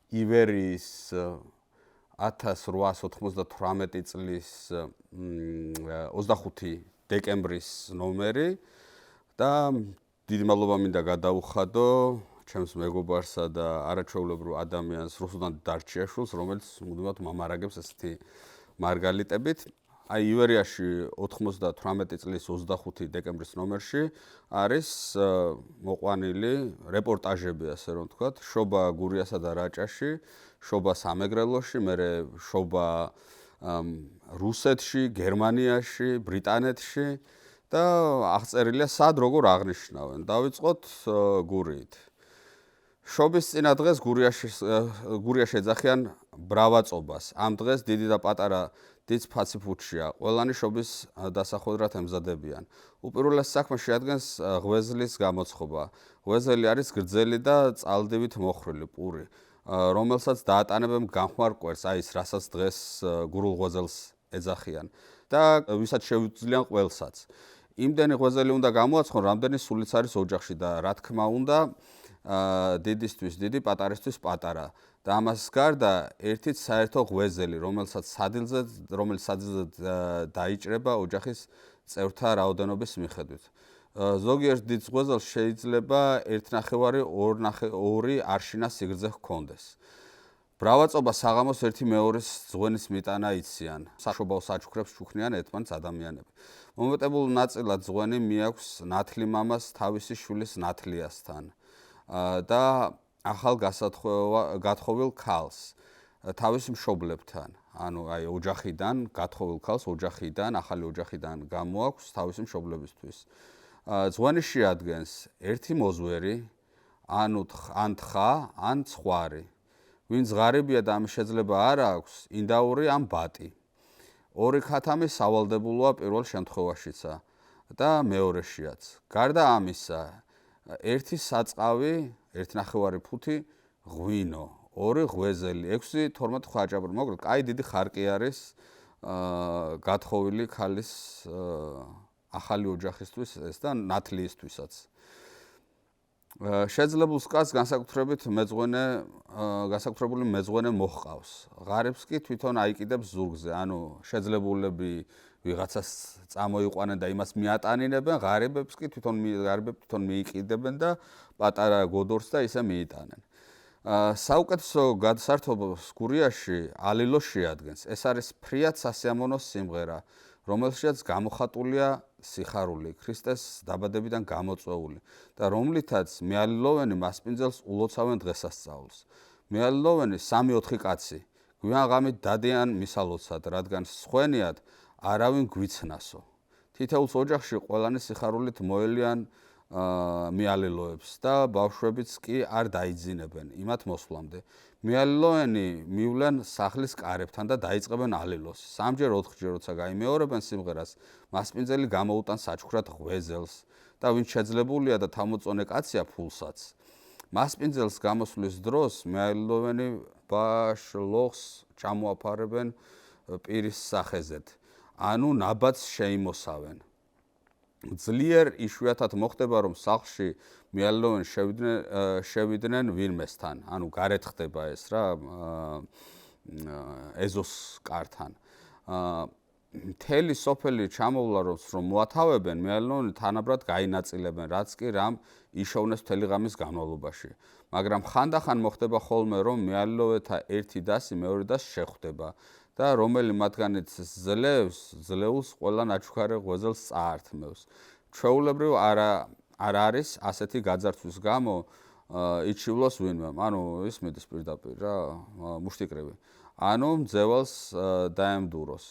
ივერიის 1898 წლის 25 დეკემბრის ნომერი და დიდი მადლობა მინდა გადაუხადო ჩემს მეგობარსა და არაჩვეულებრივ ადამიანს რუსუდან დარჩიაშვილს, რომელიც მუდმივად მომარაგებს ესეთი მარგალიტებით. აი ივერიაში 98 წლის 25 დეკემბრის ნომერში არის მოყვანილი რეპორტაჟები, ასე რომ ვთქვათ, შობა გურიასა და რაჭაში, შობა სამეგრელოში, მერე შობა რუსეთში, გერმანიაში, ბრიტანეთში და აღწერილია სად როგორ აღნიშნავენ. დავიწყოთ გურიით. შობის წინა დღეს გურიაში ეძახიან ბრავაწობას. ამ დღეს დიდი და პატარა დიდ ფაციფუჩია. ყველანი შობის დასახვედრად ემზადებიან. უპირველეს საქმე შეადგენს ღვეზლის გამოცხობა. ღვეზელი არის გრძელი და წალდივით მოხრილი პური, რომელსაც დაატანებენ განხმარ კვერს, აი ის, რასაც დღეს გურულ ღვეზელს ეძახიან და ვისაც შეუძლიან ყველსაც. იმდენი ღვეზელი უნდა გამოაცხონ, რამდენი სულიც არის ოჯახში და რა თქმა უნდა, დიდისთვის დიდი, პატარისთვის პატარა. და ამას გარდა ერთით საერთო ღვეზელი, რომელიც სადილზე დაიჭრება ოჯახის წევრთა რაოდენობის მიხედვით. ზოგიერთ დიდ ღვეზელს შეიძლება 1.5-2 არშინა სიგრძე ჰქონდეს. ბრავაწობა საღამოს ერთი მეორის ძღვენის მიტანა იციან. საშობაო საჩუქრებს ჩუქნიან ერთმანეთს ადამიანები. მომეტებულ ნაწილად ძღვენი მიაქვს ნათლი მამას თავისი შვილის ნათლიასთან და ახალ გათხოვილ ქალს თავის მშობლებთან, ანუ აი ოჯახიდან გათხოვილ ქალს ოჯახიდან, ახალი ოჯახიდან გამოაქვს თავისი მშობლებისთვის. ძღვენი შეადგენს ერთი მოზვერი, ან თხა, ან ცხვარი. ვინც ღარიბია და ამის შეძლება არ აქვს, ინდაური ან ბატი. ორი ქათამი სავალდებულოა პირველ შემთხვევაშიცა და მეორეშიაც. გარდა ამისა, ერთი საწყავი, 1.5 ღვინო, 2 ღვეზელი, 6-12 ხვაჭაპური. მოკლედ, კაი დიდი ხარკი არის გათხოვილი ქალის ახალი ოჯახისთვის ეს და ნათლიისთვისაც. შეძლებულ სკას განსაკუთრებული მეძღვენე მოჰყავს. ღარიბს კი თვითონ აიკიდებს ზურგზე, ანუ შეძლებულები ვიღაცას წამოიყვანენ და იმას მიატანინებენ, ღარიბებს კი თვითონ მიიყიდებენ და პატარა გოდორს და ისე მიიტანენ. საუკეთესო გადასართობს გურიაში ალილო შეადგენს. ეს არის ფრიად სასიამოვნო სიმღერა, რომელშიც გამოხატულია სიხარული, ქრისტეს დაბადებიდან გამოწვეული და რომლითაც მეალილოვანი მასპინძელს ულოცავენ დღესასწაულს. მეალილოვანი 3-4 კაცი გვიანღამით დადიან მისალოცად, რადგან სხვენიად არავინ გვიცნასო. თითოეულს ოჯახში ყველანი სიხარულით მოელიან მეალილოებს და ბავშვებიც კი არ დაიძინებენ იმათ მოსვლამდე. მეალილოენი მივლენ სახლის კარებთან და დაიწყებენ ალილოს. 3-4-ჯერ როცა გაიმეორებენ სიმღერას, მასპინძელი გამოუტან საჩუქრად ღვეზელს და ვინც შეძლებულია და თავმოწონე კაცია ფულსაც. მასპინძელს გამოსვლის დროს მეალილოენი ბაშლოხს ჩამოაფარებენ პირის სახეზეთ, ანუ ნაბადს შეიმოსავენ. ძლიერ იშვიათად მოხდება, რომ სახლში მეალილოვანი შევიდნენ ვინმესთან, ანუ გარეთ ხდება ეს რა ეზოს კართან. მთელი სოფელი ჩამოვლა რომ მოათავებენ, მეალინოვანი თანაბრად გაინაწილებენ, რაც კი რამ იშოვნეს მთელი ღამის განმავლობაში. მაგრამ ხანდახან მოხდება ხოლმე, რომ მეალინოვეთა ერთი დასი მეორე დასს შეხვდება და რომელი მათგანიც ძლევს ყველა ნაჩუქარი ღვეძელს წაართმევს. ჩვეულებრივ არ არის ასეთი გაძარცვის გამო იჩივლოს ვინმე. ანუ ის მიდის პირდაპირ რა, მუშტიკრივი. ანუ მძევალს დაემდუროს.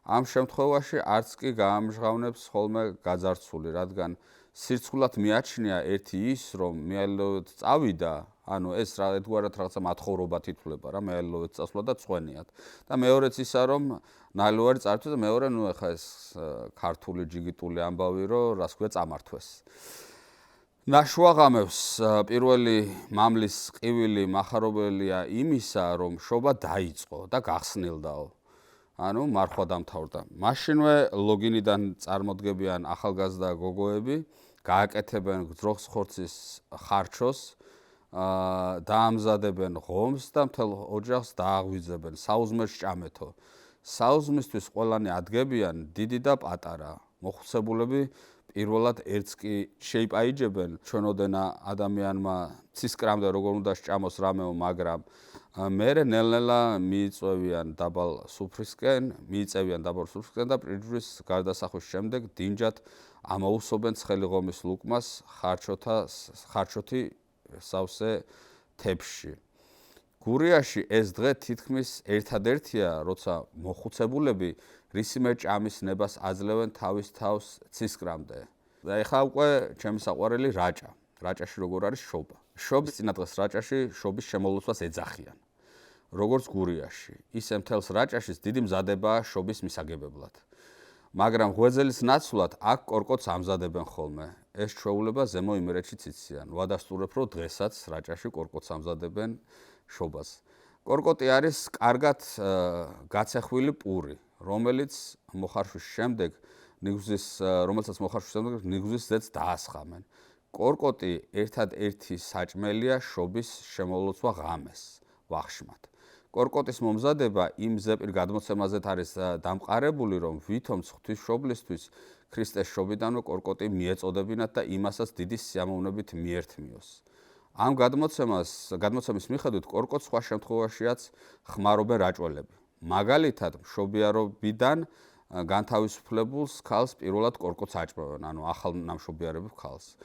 ამ შემთხვევაში არც კი გაამჟღავნებს ხოლმე გაძარცული, რადგან სირცხულად მიაჩნია ერთი ის, რომ მეალინოვეთ წავიდა, ანუ ეს ერთგვარად რაღაცა მათხოვრობა თითვლება რა, მეალინოვეთ წასვლა და წვენიათ. და მეორეც ისა, რომ ნაილოვარი წართვის და მეორე, ნუ ეხა ეს ქართული ჯიგიტული ამბავი, რომ რას ქვია წამართვეს. ნაშვაღამებს პირველი მამლის ყივილი მახარობელია იმისა, რომ შობა დაიწყო და გახსნილდაო. ანუ მარხვა დამთავრდა. მაშინვე ლოგინიდან წარმოდგებიან ახალგაზრდა გოგოები, გააკეთებენ გძროხს ხორცის ხარჩოს, დაამზადებენ ღომს და მთელ ოჯახს დააღვიძებენ საუზმეს ჭამეთო. საუზმისთვის ყველანი ადგებიან დიდი და პატარა. მოხუცებულები პირველად ერთს კი შეიპაიჯებენ ჩვენოდენა ადამიანმა ცისკრამდე როგორ უნდა სჭამოს რამეო, მაგრამ მერე ნელ-ნელა მიიწევიან დაბალ სუფრისკენ და პრიჯვრის გარდასახვის შემდეგ დინჯად ამოუსობენ ცხელი ღომის ლუკმას ხარჩოთი სავსე თეფში. გურიაში ეს დღე თითქმის ერთადერთია, როცა მოხუცებულები რისიმე ჭამის ნებას აძლევენ თავის თავს ცისკრამდე. და ეხლა უკვე ჩემი საყვარელი რაჭა. რაჭაში როგორ არის შობა. შობის წინადღეს რაჭაში შობის შემოლოცვას ეძახიან. როგორც გურიაში, ისე მთელს რაჭაშიც დიდი მზადებაა შობის მისაგებებლად. მაგრამ ღვეძელის ნაცვლად აქ კორკოტს ამზადებენ ხოლმე. ეს ჩვეულება ზემო იმერეთშიც იციან. ვადასტურებ, რომ დღესაც რაჭაში კორკოტს ამზადებენ შობას. კორკოტი არის კარგად გაცეხვილი პური, რომელსაც მოხარშვის შემდეგ ნიგზის ზედს დაასხამენ. კორკოტი ერთადერთი საჭმელია შობის შემოლოცვა ღამეს, ვახშმად. კორკოტის მომზადება იმ ზეპირ გადმოცემაზეც არის დამყარებული, რომ ვითომ ღვთისმშობლისთვის ქრისტეს შობიდანვე კორკოტი მიეწოდებინათ და იმასაც დიდი სიამოვნებით მიერთმიოს. ამ გადმოცემის მიხედვით კორკოტს სხვა შემთხვევაშიაც ხმარობენ რაჭველები. მაგალითად, მშობიარობიდან განთავისუფლებულს ქალს პირველად კორკოტს აჭმევენ, ანუ ახალ ნამშობიარებულ ქალს.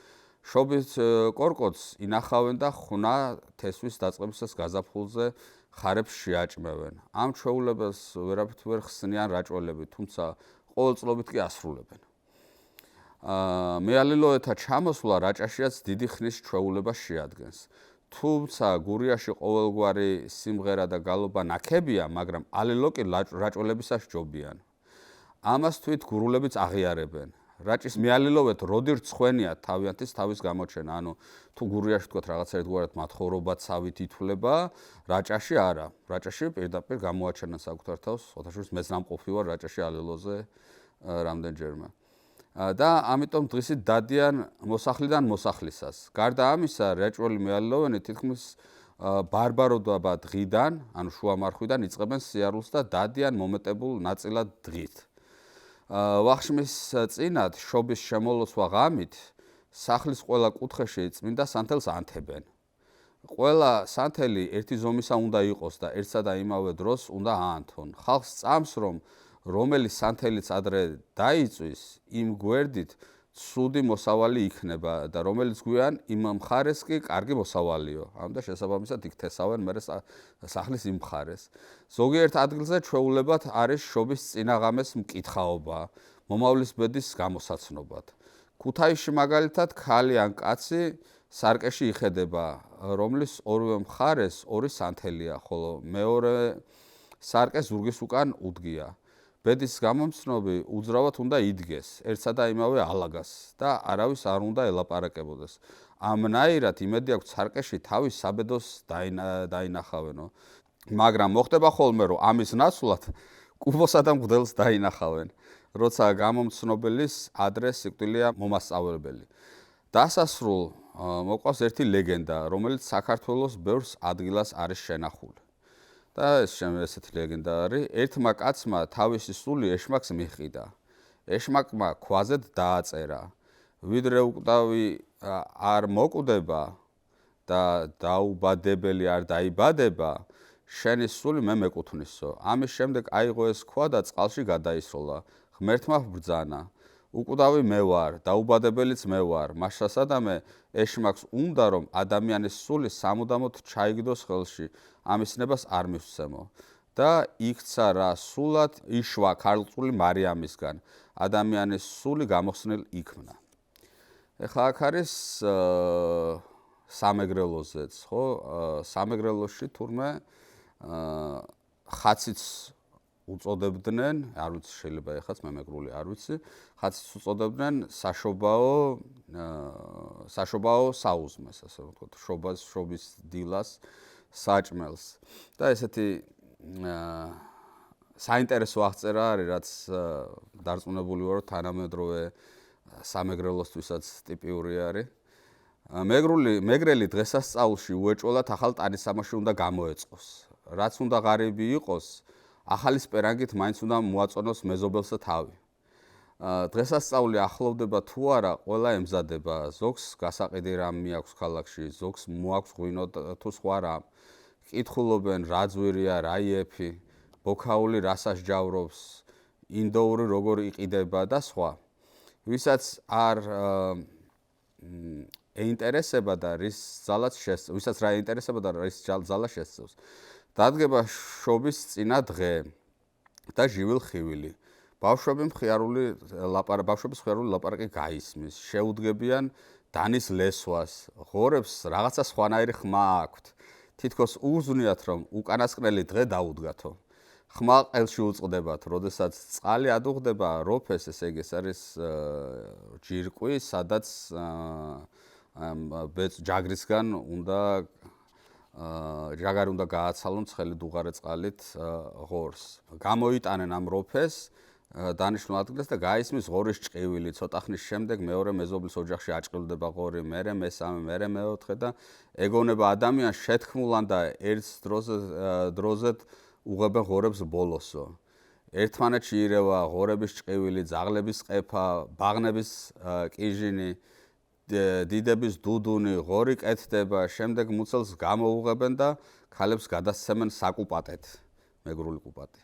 შობის კორკოტს ინახავენ და ხუნა თესვის დაწყებისას გაზაფხულზე ხარებს შეაჭმევენ. ამ ჩვეულებას ვერაფრით ვერ ხსნიან რაჭველები, თუმცა ყოველწლობით კი ასრულებენ. მეალინოვეთა ჩამოსვლა რაჭაშიაც დიდი ხნის ჩვეულებას შეადგენს. თუმცა გურიაში ყოველგვარი სიმღერა და გალობა ნაქებია, მაგრამ ალილო კი რაჭველებისას ჯობიან. ამას თვით გურულებიც აღიარებენ. რაჭის მეალილოვეთ როდი რცხვენია თავიანთის თავის გამოჩენა, ანუ თუ გურიაში თქვათ რაღაცა ერთგვარად მათხოვრობა ცავით ითვლება, რაჭაში არა. რაჭაში პირდაპირ გამოაჩენა საკუთარ თავს, ოთაშორის მეც ნამყოფი ვარ რაჭაში ალილოზე რამდენჯერმე. და ამიტომ დღისით დადიან მოსახლიდან მოსახლისას. გარდა ამისა, რაჭველი მეალილოვანი თითქმის ბარბაროდაბა დღიდან, ანუ შუა მარხვიდან იწყებენ სიარულს და დადიან მომეტებულ ნაწილად დღით. ვახშმის წინათ შობის შემოლოცვა ღამით სახლის ყველა კუთხეში წმინდა სანთელს ანთებენ. ყველა სანთელი ერთი ზომისა უნდა იყოს და ერთსა და იმავე დროს უნდა აანთონ. ხალხს წამს, რომ რომელი სანთელიც ადრე დაიწვის, იმ გვერდით ცუდი მოსავალი იქნება და რომელიც გვიან იმ მხარეს კი კარგი მოსავალიო. ამდა შესაბამისად იქ თესავენ მერე სახლის იმ მხარეს. ზოგიერთ ადგილზე ჩვეულებად არის შობის წინაღამეს მკითხაობა, მომავლის ბედის გამოსაცნობად. ქუთაისში მაგალითად ქალი ან კაცი სარკეში იხედება, რომლის ორივე მხარეს ორი სანთელია, ხოლო მეორე სარკე ზურგის უკან უდგია. ბედის გამომცნობი უძრავად უნდა იდგეს, ერთსა და იმავე ალაგას და არავის არ უნდა ელაპარაკებოდეს. ამნაირად იმედი აქვს სარკეში თავის საბედოს დაინახავენო. მაგრამ მოხდება ხოლმე, რომ ამის ნაცვლად კუბოსა და მღვდელს დაინახავენ, როცა გამომცნობელის ადრე სიკვდილია მომასწავლებელი. დასასრულ მოყვავს ერთი ლეგენდა, რომელიც საქართველოს ბევრ ადგილას არის შენახული. და ესეთი ლეგენდა არის. ერთმა კაცმა თავისი სული ეშმაკს მიჰყიდა. ეშმაკმა ქვაზედ დააწერა. ვიდრე უკვდავი არ მოკვდება და დაუბადებელი არ დაიბადება, შენი სული მე მეკუთვნისო. ამის შემდეგ აიღო ეს ქვა და წყალში გადაისროლა. ღმერთმა ბრძანა. უკვდავი მე ვარ, დაუბადებელიც მე ვარ. მაშასადამე ეშმაკს უნდა რომ ადამიანის სული სამუდამოდ ჩაიგდოს ხელში, ამის ნებას არ მისცემო. და იქცა რა სულად იშვა ქალწული მარიამისგან. ადამიანის სული გამოხსნილ იქმნა. ეხლა აქ არის სამეგრელოზეც, ხო? სამეგრელოში თურმე ხაციც უწოდებდნენ, არ ვიცი შეიძლება ეხაც მემეგრული არ ვიცი, ხაციც უწოდებდნენ საშობაო საუზმეს, ასე ვთქვათ, შობის დილას, საჭმელს. და ესეთი საინტერესო აღწერა არის, რაც დარწმუნებული ვარ, თანამედროვე სამეგრელოსთვისაც ტიპიური არის. მეგრელი დღესასწაულში უეჭველად ახალ ტანისამოში უნდა გამოეწყოს. რაც უნდა ღარიბი იყოს, ახალი სპერანგით მაინც უნდა მოაწონოს მეზობელსა თავი. დღესასწაული ახლოვდება თუ არა, ყველა ემზადება. ზოგს გასაყიდი რამ მიაქვს ქალაქში, ზოგს მოაქვს ღვინო თუ სხვა რამ. კითხულობენ რა ძვირია, რა იეფი, ბოქაული რასას ჯავრობს, ინდოური როგორ იყიდება და სხვა. ვისაც არ ეინტერესება და რის ძალაც შესწევს, ვისაც რა ეინტერესება და რის ძალა შესწევს. დადგება შობის წინა დღე და ჟივილ-ხივილი. ბავშვების მხიარული ლაპარაკი გაისმის, შეუდგებიან დანის ლესვას, ღორებს რაღაცა სხვანაირი ხმა აქვთ. თითქოს უგზნიათ რომ უკანასკნელი დღე დაუდგათო. ხმა ყელში უწყდებათ, როდესაც წყალი ადუღდება როფეს, ესე იგი ეს არის ჯირკვი, სადაც ჯაგრისგან უნდა ჯაგარი უნდა გააცალონ ცხელი დუღარე წყალით ღორს. გამოიტანენ ამ როფეს დანიშნულ ადგილას და გაისმის ღორის ჭყივილი. ცოტა ხნის შემდეგ მეორე მეზობლის ოჯახში აჭყილდება ღორი, მერე მესამე, მერე მეოთხე და ეგონება ადამიანს შეთქმულან და ერთ დროზედ უღებენ ღორებს ბოლოსო. ერთმანეთში ირევა ღორების ჭყივილი, ძაღლების ყეფა, ბაღნების კიჟინი, დიდების დუდუნი, ღორი კეთდება, შემდეგ მუცელს გამოუღებენ და ქალებს გადასცემენ საკუპატეთ, მეგრული კუპატი.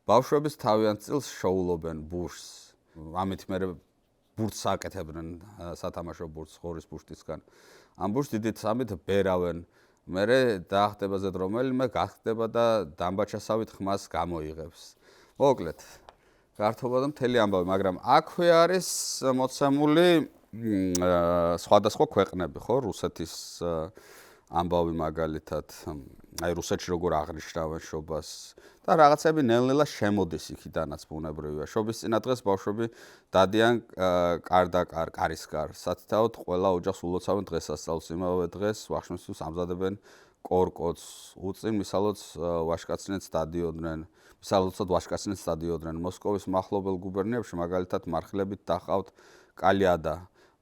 ბავშვების თავიანთ წილს შოულობენ ბურთს. ამით მერე ბურთს აკეთებდნენ, სათამაშო ბურთს ღორის ბუშტისგან. ამ ბურთს დიდით სამით ბერავენ. მერე დაახტება ზედ რომელიმე, გახტება და დამბაჩასავით ხმას გამოიღებს. მოკლედ, გართობა და მთელი ამბავი, მაგრამ აქვე არის მოცემული სხვადასხვა ქვეყნები, ხო? რუსეთის ამბავი მაგალითად, აი რუსეთში როგორ აღნიშნავენ შობას და რაღაცები ნელ-ნელა შემოდის იქიდანაც ბუნებრივია. შობის წინა დღეს ბავშვები დადიან კარდაკარ, კარისკარ. სათითაოდ ყველა ოჯახს ულოცავენ დღესასწაულს. იმავე დღეს ვახშმისთვის ამზადებენ კორკოც. უწინ მისალოც ვაშკაცნეთს დადიოდნენ. მოსკოვის მახლობელ გუბერნიებში მაგალითად მარხილებით დახავთ კალიადა,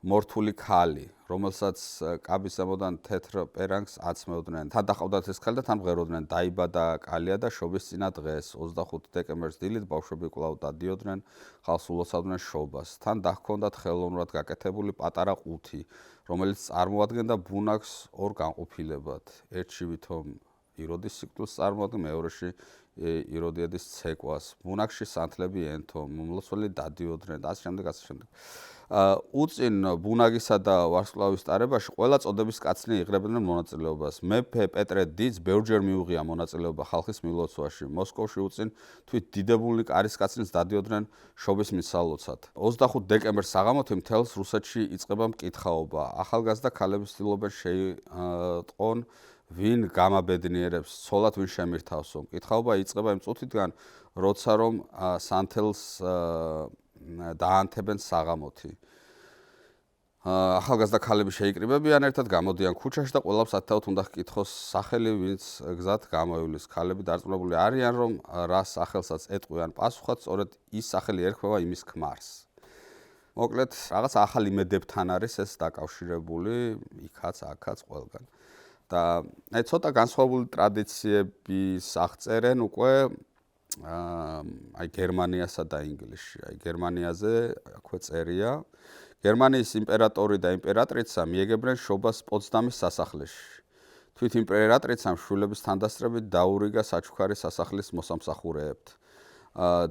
მორთული ქალი, რომელსაც კაბის ზემოდან თეთრ პერანგს აცმევდნენ. თან დახავდათ ეს ქალი და თან მღეროდნენ. დაიბადა კალიადა შობის წინა დღეს, 25 დეკემბერს დილით ბავშვები კვლავ დადიოდნენ, ხალხს ულოცავდნენ შობას. თან დაჰქონდათ ხელოვნურად გაკეთებული პატარა ყუთი, რომელიც წარმოადგენდა ბუნაგს ორ განყოფილებად. ერთში ვითომ იროდის სიკვდილს წარმოადგენდა, მეორეში იროდიადის ცეკვას. ბუნაგში სანთლები ენთო, მომლოცველი დადიოდნენ და ასე შემდეგ. უწინ ბუნაგისა და ვარსკვლავის ტარებაში ყველა წოდების კაცნი იღრებდნენ მონაწილეობას. მეფე პეტრე დიდს ბევრჯერ მიუღია მონაწილეობა ხალხის მილოცვაში. მოსკოვში უწინ თვით დიდებული კარისკაცნიც დადიოდნენ შობის მისალოცად. 25 დეკემბერს საღამოთი მთელს რუსეთში იწყება მკითხაობა. ახალგაზრდა ქალები ცდილობენ შეიტყონ ვინ გამაბედნიერებს, ცოლად ვინ შემირთავსო. მკითხაობა იწყება იმ წუთიდან, როცა რომ სანთელს დაანთებენ საღამოთი. ახალგაზრდა ქალები შეიკრიბებიან ერთად, გამოდიან ქუჩაში და ყველამ სათითაოდ უნდა ჰკითხოს სახელი, ვინც გზად გამოივლის. ქალები დარწმუნებული არიან, რომ რა სახელსაც ეტყვიან პასუხად, სწორედ ის სახელი ერქმევა იმის ქმარს. მოკლედ, რაღაც ახალ იმედებთან არის ეს დაკავშირებული, იქაც, აქაც, ყველგან. და აი ცოტა განსხვავებული ტრადიციების აღწერენ უკვე აი გერმანიასა და ინგლისში. აი გერმანიაზე აქვე წერია. გერმანიის იმპერატორი და იმპერატრიცა მიეგებდნენ შობას პოცდამის სასახლეში. თვით იმპერატრიცამ შვილების თანდასწრებით დაურიგა საჩუქარი სასახლის მოსამსახურეებთ.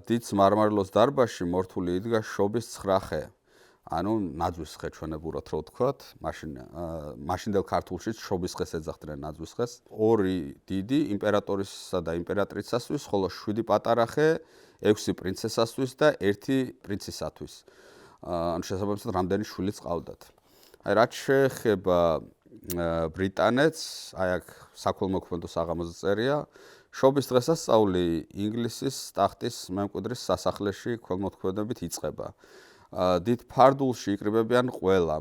დიდ მარმარილოს დარბაზში მორთული იდგა შობის 9 ხე. ანუ ნაძვის ხე ჩვენებურად რო ვთქვათ, მაშინდელ ქართულშიც შობის ხეს ეძახდნენ ნაძვის ხეს. 2 დიდი იმპერატორისა და იმპერატრიცასთვის, ხოლო 7 პატარა ხე 6 პრინცესასთვის და 1 პრინცისათვის. ანუ შესაბამისად რამდენი შვილიც ყავდათ. აი რაც შეეხება ბრიტანეთს, აი აქ საქველმოქმედო საღამოზე წერია, შობის დღესასწაული ინგლისის ტახტის მემკვიდრის სასახლეში ქველმოქმედებით იწყება. დიდ ფარდულში იკრიბებიან ყველა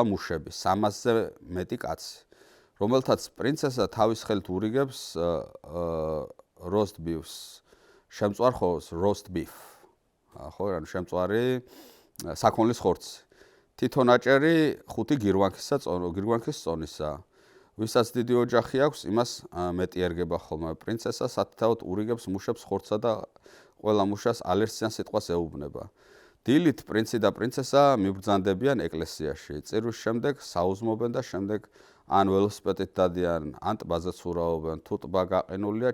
მუშები, 300-ზე მეტი კაცი, რომელთაც პრინცესა თავის ხელით ურიგებს roast beef-ს, შემწვარ ხორცს, roast beef. ხო, ანუ შემწვარი საქონლის ხორცი. თითო ნაჭერი 5 გირვანქის წონისა. ვისაც დიდი ოჯახი აქვს, იმას მეტი ერგება ხოლმე. პრინცესა სათითაოდ ურიგებს მუშებს ხორცსა და ყველა მუშას ალერსიან სიტყვას ეუბნება. დილით პრინცი და პრინცესა მიბრძანდებიან ეკლესიაში. წირვის შემდეგ საუზმობენ და შემდეგ ან ველოსიპედით დადიან, ან ტბაზე ცურავენ. თუ ტბა გაყინულია,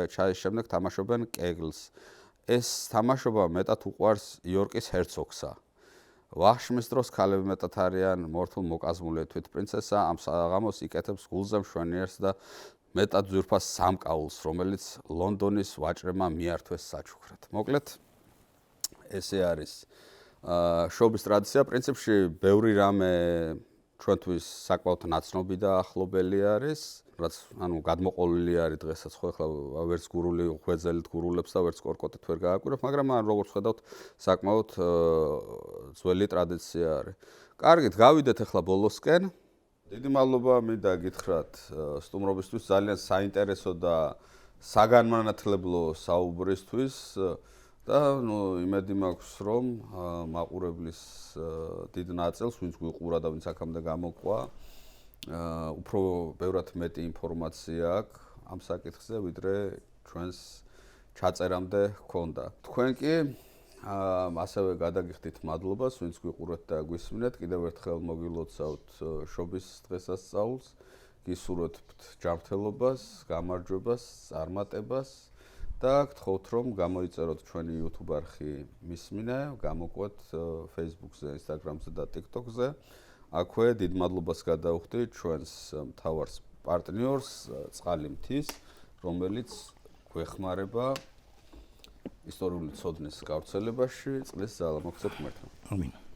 ჩაის შემდეგ თამაშობენ კეგლს. ეს თამაშობა მეტად უყვარს იორკის ჰერცოგსა. ვახშმის დროს ქალები მეტად არიან მორთულ მოკაზმული. თვით პრინცესა ამ საღამოს იკეთებს გულზე მშვენიერს და მეტად ძვირფას სამკაულს, რომელიც ლონდონის ვაჭრებმა მიართვეს საჩუქრად. მოკლედ ესე არის შობის ტრადიცია. პრინციპში ბევრი რამე ჩვენთვის საკმაოდ ნაცნობი და ახლობელი არის, რაც ანუ გადმოყოლილი არის დღესაც, ხო ახლა ვერც გურული ღვეძელით გურულებს და ვერც კორკოტით ვერ გააკვირებ, მაგრამ როგორც ხედავთ, საკმაოდ ძველი ტრადიცია არის. კარგით, გავიდეთ ახლა ბოლოსკენ. დიდი მადლობა მინდა გითხრათ სტუმრობისთვის, ძალიან საინტერესო და საგანმანათლებლო საუბრისთვის. და იმედი მაქვს, რომ მაყურებლის დიდ ნაწილს, ვინც გვიყურა და ვინც აქამდე გამოყვა, უფრო ბევრად მეტი ინფორმაცია აქვს ამ საკითხზე, ვიდრე ჩვენს ჩაწერამდე ჰქონდა. თქვენ კი ასევე გადაგიხდით მადლობას, ვინც გვიყურეთ და გვისმინეთ. კიდევ ერთხელ მოგილოცავთ შობის დღესასწაულს, გისურვებთ ჯანმრთელობას, გამარჯვებას, წარმატებას. და გთხოვთ რომ გამოიწეროთ ჩვენი YouTube არხი მისმინე, გამოყვეთ Facebook-ზე, Instagram-ზე და TikTok-ზე. აქვე დიდ მადლობას გადავხდი ჩვენს მთავარ პარტნიორს, წყალი მთის, რომელიც გვეხმარება ისტორიული ცოდნის გავრცელებაში, წყლის ძალა. მოგცემთ ღმერთმა. ამინ.